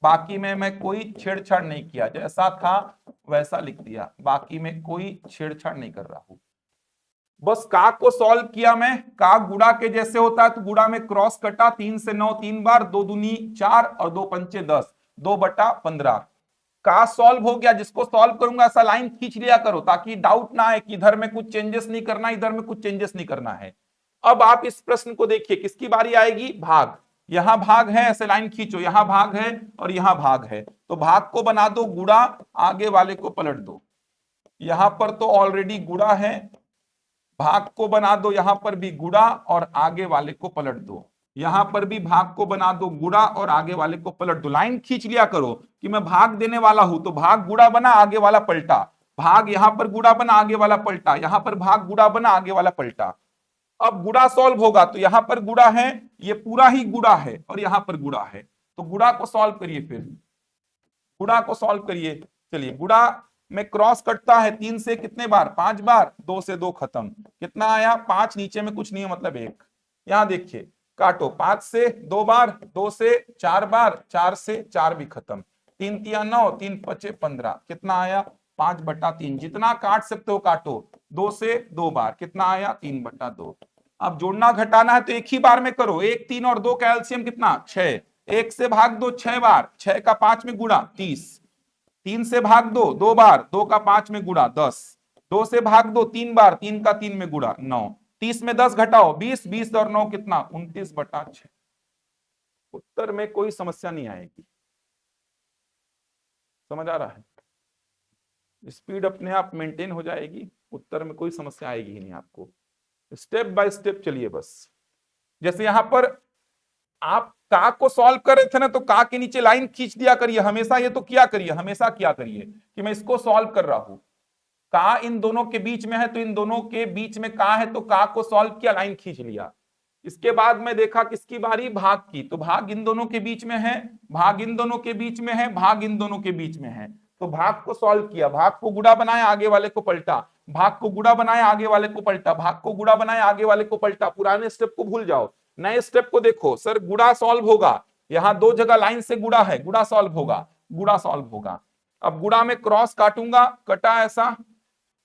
A: बाकी में मैं कोई छेड़छाड़ नहीं किया, जैसा था वैसा लिख दिया, बाकी में कोई छेड़छाड़ नहीं कर रहा हूं। बस का को सॉल्व किया मैं, का गुणा के जैसे होता है, तो गुणा में क्रॉस कटा, 3 से 9 3 बार, 2 दूनी 4 और 2 पंचे 10, 2/15। का सॉल्व हो गया। जिसको सॉल्व करूंगा ऐसा लाइन खींच लिया करो, ताकि डाउट ना आए कि इधर में कुछ चेंजेस नहीं करना, इधर में कुछ चेंजेस नहीं करना है। अब आप इस प्रश्न को देखिए, किसकी बारी आएगी, भाग। यहां भाग है, ऐसे लाइन खींचो, यहां भाग है और यहां भाग है, तो भाग को बना दो गुणा, आगे वाले को पलट दो। यहां पर तो ऑलरेडी गुणा है, भाग को बना दो यहां पर भी गुणा और आगे वाले को पलट दो। यहां पर भी भाग को बना दो गुणा और आगे वाले को पलट दो। लाइन खींच लिया करो कि मैं भाग देने वाला हूं, तो भाग गुणा बना, आगे वाला पलटा, भाग यहां पर गुणा बना, आगे वाला पलटा, यहां पर भाग गुणा बना, आगे वाला पलटा। अब गुणा सॉल्व होगा, तो यहां पर गुणा है, ये पूरा ही गुणा है और यहां पर गुणा है, तो गुणा को सॉल्व करिए, फिर गुणा को सॉल्व करिए। चलिए, गुणा में क्रॉस कटता है, 3 से कितने बार, 5 बार, 2 से 2 खत्म, कितना आया 5, नीचे में कुछ नहीं है मतलब 1। यहां देखिए, काटो, 5 से 2 बार, 2 से 4 बार, 4 से 4 भी खत्म, 3 तिया 9, 3 पचे 15, कितना आया 5/3। जितना काट सकते हो काटो, 2 से 2 बार, कितना आया 3/2। अब जोड़ना घटाना है तो एक ही बार में करो, 1 3 और 2 का एलसीएम कितना 6, 1 से भाग दो 6 बार, 6 का 5 में गुणा 30, 3 से भाग दो 2 बार, 2 का 5 में गुणा 10, 2 से भाग दो 3 बार, 3 का 3 में गुणा 9, 30 में 10 घटाओ 20, 20 और 9 कितना 29/6। उत्तर में कोई समस्या नहीं आएगी। समझ आ रहा है? स्पीड अपने आप मेंटेन हो जाएगी, उत्तर में कोई समस्या आएगी ही नहीं आपको। स्टेप बाय स्टेप चलिए बस। जैसे यहां पर आप का को सॉल्व कर रहे थे ना, तो का के नीचे लाइन खींच दिया करिए हमेशा। ये तो किया करिए, हमेशा किया करिए कि मैं इसको सॉल्व कर रहा हूं, का इन दोनों के बीच में है, तो इन दोनों के बीच में का है, तो का को सॉल्व किया, लाइन खींच लिया। इसके बाद में देखा किसकी बारी, भाग की, तो भाग इन दोनों के बीच में है, भाग इन दोनों के बीच में है, भाग इन दोनों के बीच में है, तो भाग को सॉल्व किया, भाग को गुणा बनाया, आगे वाले को पलटा, भाग को गुणा बनाया, आगे वाले को पलटा, भाग को गुणा बनाया, आगे वाले को पलटा। पुराने स्टेप को भूल जाओ, नए स्टेप को देखो। सर गुणा सॉल्व होगा, यहां 2 जगह लाइन से गुणा है, गुणा सॉल्व होगा, गुणा सॉल्व होगा। अब गुणा में क्रॉस काटूंगा, कटा ऐसा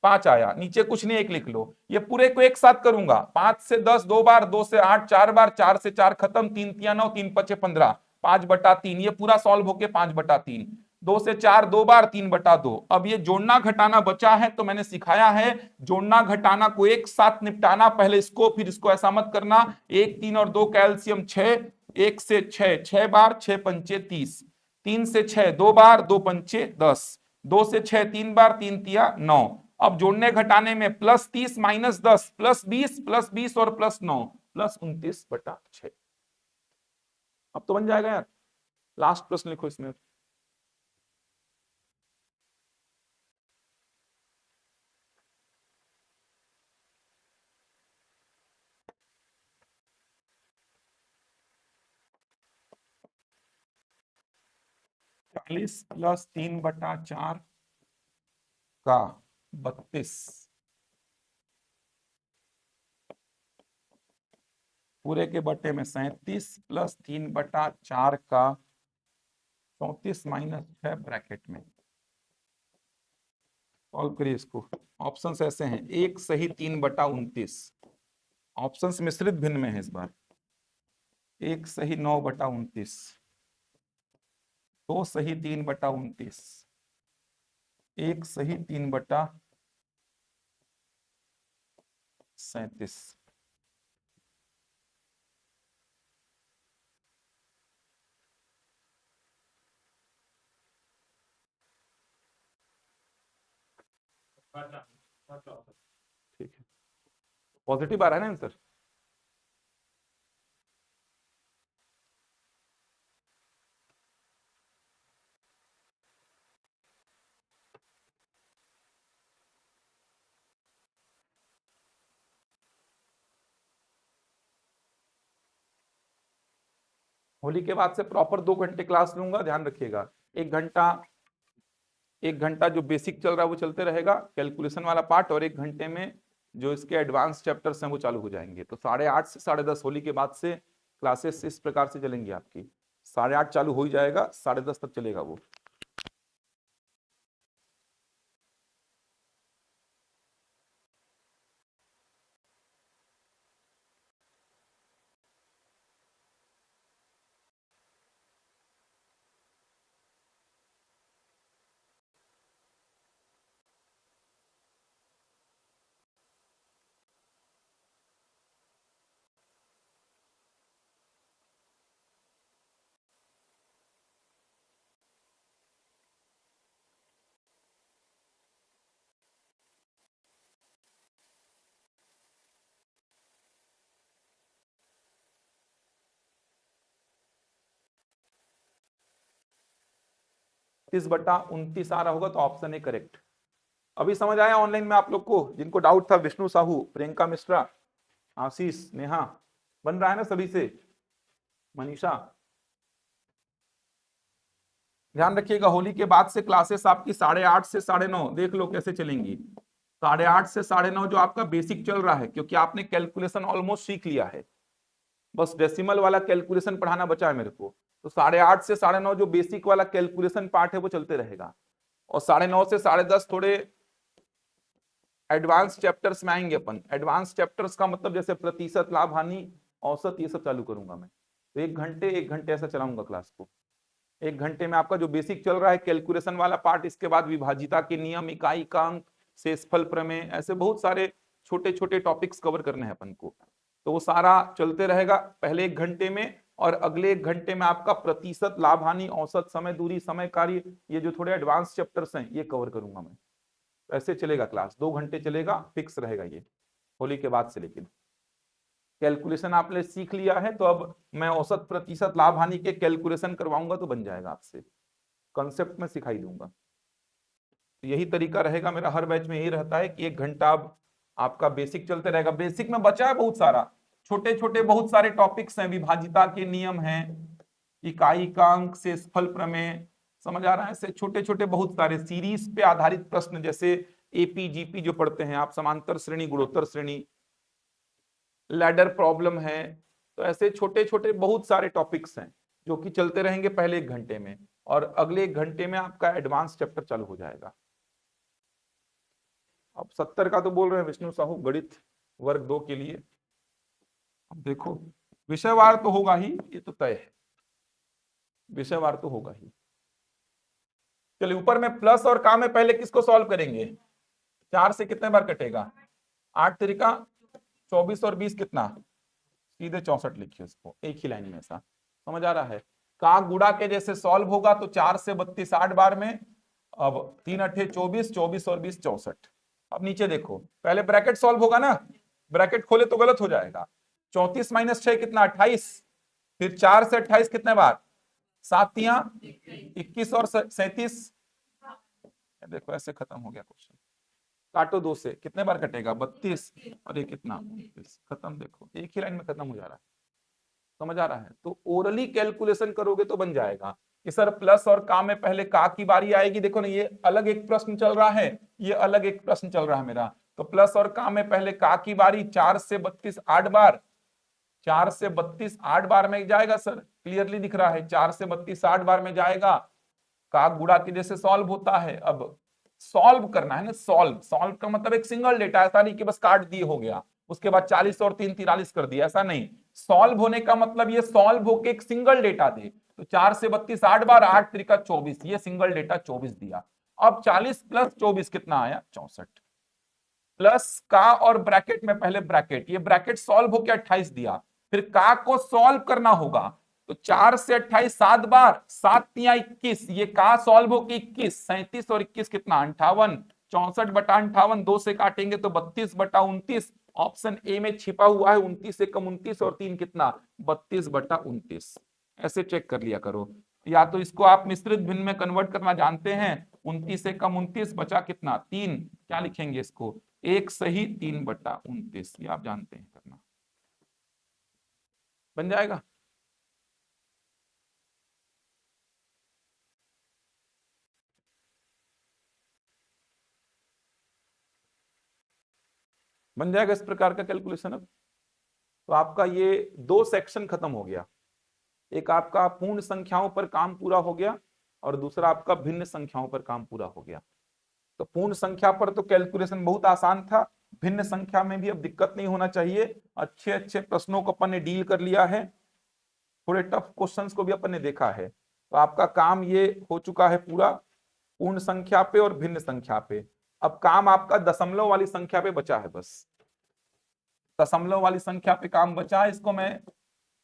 A: 5 आया, नीचे कुछ नहीं 1 लिख लो। ये पूरे को एक साथ करूंगा, 5 से 10 2 बार, 2 से 8 4 बार, 4 से 4 खत्म, 3 तिया 9, 3 पचे 15, 5/3। ये पूरा सॉल्व होके 5/3, 2 से 4 2 बार, 3/2। अब ये जोड़ना घटाना बचा है, तो मैंने सिखाया है जोड़ना घटाना को एक साथ निपटाना। पहले इसको, फिर इसको, ऐसा मत करना। 1 3 और 2 कैल्शियम 6, 1 से 6 6 बार, 6 पंचे 30, 3 से 6 2 बार, 2 पंचे 10, 2 से 6 3 बार, 3 तिया 9। अब जोड़ने घटाने में +30 - 10 +20 +20 और +9, प्लस 29/6। अब तो बन जाएगा यार। लास्ट प्रश्न लिखो इसमें। 40 प्लस 3/4 का 32 पूरे के बटे में 37 प्लस 3/4 का 34 माइनस 6 ब्रैकेट में। सॉल्व करिए इसको। ऑप्शंस ऐसे हैं, 1 सही 3/29। ऑप्शंस मिश्रित भिन्न में है इस बार। 1 सही 9/29, 2 सही 3/29, 1 सही 3/37। ठीक है, पॉजिटिव आ रहा है ना आंसर। होली के बाद से प्रॉपर 2 घंटे क्लास लूंगा, ध्यान रखिएगा। 1 घंटा, 1 घंटा जो बेसिक चल रहा है वो चलते रहेगा, कैलकुलेशन वाला पार्ट, और 1 घंटे में जो इसके एडवांस चैप्टर्स हैं वो चालू हो जाएंगे। तो 8:30 से 10:30 होली के बाद से क्लासेस इस प्रकार से चलेंगी आपकी। 8:30 चालू हो ही जाएगा, 10:30 तक चलेगा वो। तीस बटा 29 आ रहा होगा तो ऑप्शन ए करेक्ट। अभी समझ आया ऑनलाइन में आप लोग को? जिनको डाउट था, विष्णु साहू, प्रियंका मिश्रा, आशीष, नेहा, बन रहा है ना सभी से? मनीषा, ध्यान रखिएगा होली के बाद से क्लासेस आपकी 8:30 से 9:30, देख लो कैसे चलेंगी। 8:30 से 9:30 जो आपका बेसिक चल रहा है, क्योंकि आपने कैलकुलेशन ऑलमोस्ट सीख लिया है, बस डेसिमल वाला कैलकुलेशन पढ़ाना बचा है मेरे को। तो 8:30 से 9:30 जो बेसिक वाला कैलकुलेशन पार्ट है वो चलते रहेगा, और 9:30 से 10:30 थोड़े एडवांस चैप्टर्स में आएंगे अपन। एडवांस चैप्टर्स का मतलब जैसे प्रतिशत, लाभ, हानि, औसत, ये सब चालू करूंगा मैं। तो 1 घंटे ऐसा चलाऊंगा क्लास को। 1 घंटे में आपका जो बेसिक चल रहा है कैलकुलेशन वाला पार्ट, इसके बाद विभाजिता के नियम, इकाई का अंक, शेषफल प्रमेय, ऐसे बहुत सारे छोटे छोटे टॉपिक्स कवर करने हैं अपन को। तो वो सारा चलते रहेगा पहले 1 घंटे में, और अगले 1 घंटे में आपका प्रतिशत, लाभ, हानि, औसत, समय, दूरी, समय कार्य, ये जो थोड़े एडवांस चैप्टर्स हैं ये कवर करूंगा मैं। ऐसे चलेगा क्लास, 2 घंटे चलेगा, फिक्स रहेगा ये होली के बाद से। लेकिन कैलकुलेशन आपने सीख लिया है, तो अब मैं औसत, प्रतिशत, लाभ, हानि के कैलकुलेशन करवाऊंगा तो बन जाएगा आपसे। कॉन्सेप्ट में सिखाई दूंगा। तो यही तरीका रहेगा मेरा, हर बैच में यही रहता है कि 1 घंटा अब आपका बेसिक चलते रहेगा। बेसिक में बचा है बहुत सारा, छोटे छोटे बहुत सारे टॉपिक्स हैं, विभाजिता के नियम हैं, इकाई का अंक, शेषफल प्रमेय, समझ आ रहा है? ऐसे छोटे छोटे बहुत सारे सीरीज पे आधारित प्रश्न, जैसे एपी जीपी जो पढ़ते हैं आप, समांतर श्रेणी, गुणोत्तर श्रेणी, लैडर प्रॉब्लम है। तो ऐसे छोटे छोटे बहुत सारे टॉपिक्स हैं जो कि चलते रहेंगे पहले 1 घंटे में, और अगले 1 घंटे में आपका एडवांस चैप्टर चालू हो जाएगा। अब 70 का तो बोल रहे हैं विष्णु साहू, गणित वर्ग 2 के लिए। अब देखो, विषयवार तो होगा ही, ये तो तय है, विषयवार तो होगा ही। चलिए, ऊपर में प्लस और काम में पहले किसको सॉल्व करेंगे? 4 से कितने बार कटेगा? 8 तरीका 24 और 20 कितना? सीधे 64 लिखिए इसको एक ही लाइन में। ऐसा समझ आ रहा है? का गुणा के जैसे सॉल्व होगा तो 4 से 32 8 बार में, अब 3 अठे 24, 24 और 20 64। अब नीचे देखो, पहले ब्रैकेट सॉल्व होगा ना, ब्रैकेट खोले तो गलत हो जाएगा। 34 माइनस 6 कितना 28, फिर 4 से 28 कितने बार, 7 तिया 21 और 37, देखो ऐसे खत्म हो गया क्वेश्चन। काटो 2 से, कितने बार कटेगा 32, और ये कितना 29, खत्म। देखो एक ही लाइन में खत्म हो जा रहा है, समझ आ रहा है। तो ओरली कैलकुलेशन करोगे तो बन जाएगा कि सर प्लस और का में पहले का की बारी आएगी। देखो ना ये अलग एक प्रश्न चल रहा है, ये अलग एक प्रश्न चल रहा है मेरा। तो प्लस और का में पहले का की बारी, 4 से 32 8 बार, 4 से 32 8 बार में जाएगा सर, क्लियरली दिख रहा है 4 से 32 8 बार में जाएगा। का गुणा के जैसे सॉल्व होता है, अब सॉल्व करना है ना, सॉल्व, सॉल्व का मतलब एक सिंगल डेटा, ऐसा नहीं कि बस काट दिए हो गया उसके बाद 40 और 3 43 कर दिया, ऐसा नहीं। सॉल्व होने का मतलब ये सॉल्व होके एक सिंगल डेटा दे। तो 4 से 32 8 बार, 8 त्रिका 24, ये सिंगल डेटा 24 दिया। अब 40 प्लस 24 कितना आया 64, प्लस का और ब्रैकेट में पहले ब्रैकेट, ये ब्रैकेट सॉल्व होके 28 दिया, फिर का को सॉल्व करना होगा। तो 4 से 28 7 बार, 7 तिया 21, ये का सॉल्व होके 21, 37 और 21 कितना 58, 64 बटा 58, 2 से काटेंगे तो 32 बटा 29, ऑप्शन ए में छिपा हुआ है 29 से कम 29, और 3 कितना 32 बटा 29। ऐसे चेक कर लिया करो, या तो इसको आप मिश्रित भिन्न में कन्वर्ट करना जानते हैं, 29 से कम 29 बचा कितना 3, क्या लिखेंगे इसको, एक सही 3 बटा 29, ये आप जानते हैं करना, बन जाएगा। बन जाएगा इस प्रकार का कैलकुलेशन। अब तो आपका ये 2 सेक्शन खत्म हो गया, एक आपका पूर्ण संख्याओं पर काम पूरा हो गया, और दूसरा आपका भिन्न संख्याओं पर काम पूरा हो गया। तो पूर्ण संख्या पर तो कैलकुलेशन बहुत आसान था, भिन्न संख्या में भी अब दिक्कत नहीं होना चाहिए। अच्छे अच्छे प्रश्नों को अपन ने डील कर लिया है, थोड़े टफ क्वेश्चंस को भी अपन ने देखा है। तो आपका काम ये हो चुका है पूरा, पूर्ण संख्या पे और भिन्न संख्या पे। अब काम आपका दशमलव वाली संख्या पे बचा है, बस दशमलव वाली संख्या पे काम बचा है। इसको मैं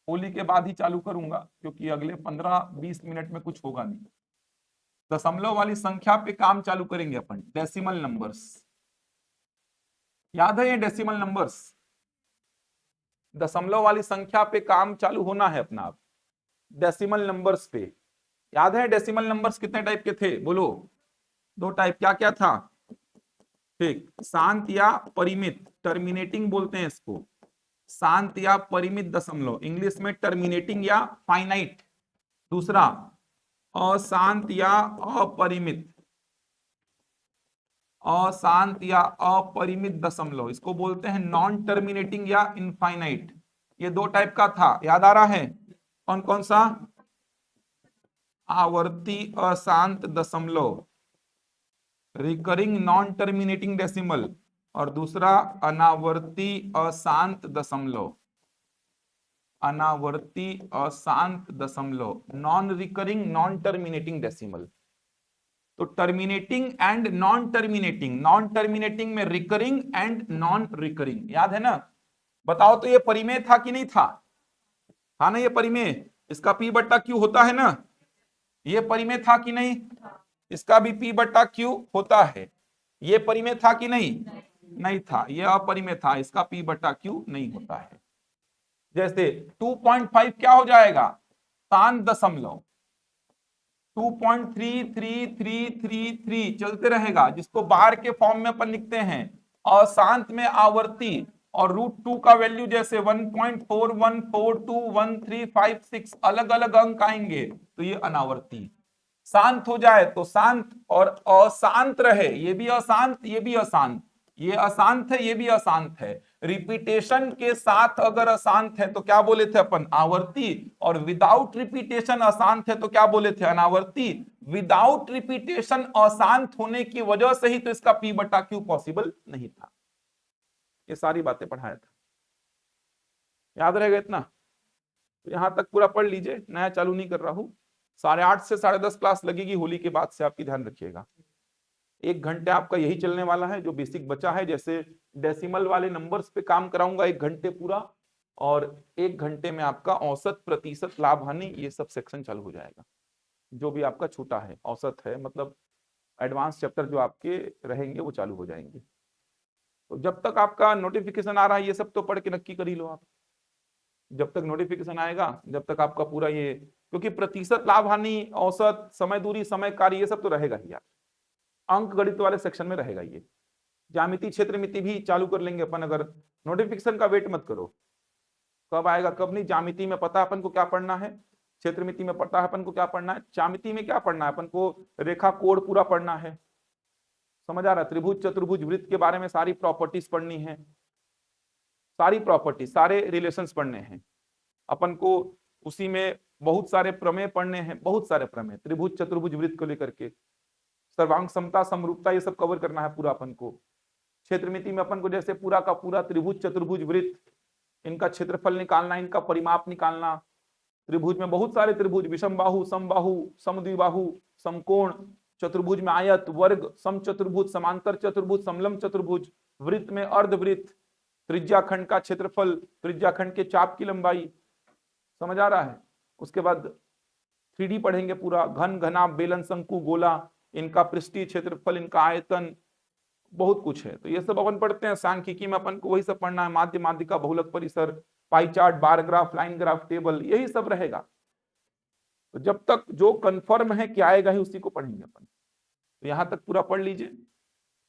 A: होली के बाद ही चालू करूंगा, क्योंकि अगले 15-20 मिनट में कुछ होगा नहीं। दशमलव वाली संख्या पे काम चालू करेंगे अपन, डेसिमल नंबर्स, याद है ये डेसिमल नंबर्स, दशमलव वाली संख्या पे काम चालू होना है अपना। आप डेसिमल नंबर्स पे, याद है डेसिमल नंबर्स कितने टाइप के थे, बोलो 2 टाइप, क्या क्या था, ठीक, शांत या परिमित, टर्मिनेटिंग बोलते हैं इसको, शांत या परिमित दशमलव, इंग्लिश में टर्मिनेटिंग या फाइनाइट। दूसरा अशांत या अपरिमित, अशांत या अपरिमित दशमलव, इसको बोलते हैं नॉन टर्मिनेटिंग या इनफाइनाइट। ये 2 टाइप का था, याद आ रहा है, कौन कौन सा, आवर्ती अशांत दशमलव, रिकरिंग नॉन टर्मिनेटिंग डेसिमल, और दूसरा अनावर्ती अशांत दशमलव, अनावर्ती अशांत दशमलव, non recurring non terminating decimal. तो terminating and non terminating, non terminating में रिकरिंग एंड नॉन रिकरिंग, याद है ना। बताओ तो ये परिमेय था कि नहीं था, था ना ये परिमेय, इसका पी बट्टा क्यू होता है ना, ये परिमेय था कि नहीं, इसका भी पी बट्टा क्यू होता है। ये परिमेय था कि नहीं, नहीं था, ये अपरिमेय था, इसका पी बट्टा क्यू नहीं होता है। जैसे 2.5 क्या हो जाएगा, शांत दशमलव, 2.3333 चलते रहेगा, जिसको बाहर के फॉर्म में अपन लिखते हैं अशांत में आवर्ती, और √2 का वैल्यू जैसे 1.41421356 अलग अलग अंक आएंगे, तो ये अनावर्ती। शांत हो जाए तो शांत, और अशांत रहे, ये भी अशांत ये भी अशांत, ये अशांत है ये भी अशांत है, रिपीटेशन के साथ अगर अशांत है तो क्या बोले थे अपन, आवर्ती, और विदाउट रिपीटेशन अशांत है तो क्या बोले थे, अनावर्ती। विदाउट रिपीटेशन अशांत होने की वजह से ही तो इसका पी बटा क्यू पॉसिबल नहीं था। ये सारी बातें पढ़ाया था, याद रहेगा इतना। तो यहां तक पूरा पढ़ लीजिए, नया चालू नहीं कर रहा हूं। 8:30 से 10:30 क्लास लगेगी होली के बाद से, आपकी ध्यान रखिएगा। 1 घंटे आपका यही चलने वाला है, जो बेसिक बचा है, जैसे डेसिमल वाले नंबर्स पे काम कराऊंगा 1 घंटे पूरा, और 1 घंटे में आपका औसत, प्रतिशत, लाभ, हानि, ये सब सेक्शन चालू हो जाएगा। जो भी आपका छूटा है, औसत है, मतलब एडवांस चैप्टर जो आपके रहेंगे वो चालू हो जाएंगे। तो जब तक आपका नोटिफिकेशन आ रहा है, ये सब तो पढ़ के नक्की कर ही लो आप। जब तक नोटिफिकेशन आएगा, जब तक आपका पूरा ये, क्योंकि प्रतिशत लाभ हानि, औसत, समय दूरी, समय कार्य, ये सब तो रहेगा ही यार, अंक गणित वाले सेक्शन में रहेगा ये। ज्यामिति क्षेत्र मिति भी चालू कर लेंगे अपन, अगर नोटिफिकेशन का वेट मत करो, कब आएगा कब नहीं। ज्यामिति में पता है अपन को क्या पढ़ना है, क्षेत्र मिति में पता है अपन को क्या पढ़ना है, ज्यामिति में क्या पढ़ना है अपन को, रेखा कोड पूरा पढ़ना है, समझ आ रहा है। त्रिभुज चतुर्भुज वृत्त के बारे में सारी प्रॉपर्टीज पढ़नी है, सारी प्रॉपर्टी, सारे रिलेशंस पढ़ने हैं अपन को। उसी में बहुत सारे प्रमेय पढ़ने हैं, बहुत सारे प्रमेय त्रिभुज चतुर्भुज वृत्त को लेकर के, सर्वांग समता समरूपता, ये सब कवर करना है पूरा अपन को। क्षेत्र मिति में अपन को जैसे पूरा का पूरा त्रिभुज चतुर्भुज वृत्त, इनका क्षेत्रफल निकालना, इनका परिमाप निकालना। त्रिभुज में बहुत सारे त्रिभुज, विषम बाहु, समबाहु, समद्विबाहु, समकोण, चतुर्भुज में आयत, वर्ग, सम चतुर्भुज, समांतर चतुर्भुज, समलंब चतुर्भुज, वृत्त में अर्धवृत्त, त्रिज्याखंड का क्षेत्रफल, त्रिज्याखंड के चाप की लंबाई, समझ आ रहा है। उसके बाद 3D पढ़ेंगे पूरा, घन, घनाभ, बेलन, शंकु, गोला, इनका पृष्ठीय क्षेत्रफल, इनका आयतन, बहुत कुछ है। तो ये सब अपन पढ़ते हैं। सांख्यिकी में अपन को वही सब पढ़ना है, माध्य, माध्यिका, बहुलक परिसर, pie chart, bar graph, line graph, table, यही सब रहेगा। तो जब तक जो कंफर्म है कि आएगा ही उसी को पढ़ेंगे अपन। तो यहां तक पूरा पढ़ लीजिए,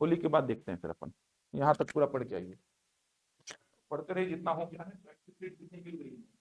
A: होली के बाद देखते हैं फिर अपन, यहां तक पूरा पढ़ के आइए, पढ़ते रहिए जितना हो गया है, प्रैक्टिस जितनी मिल रही है।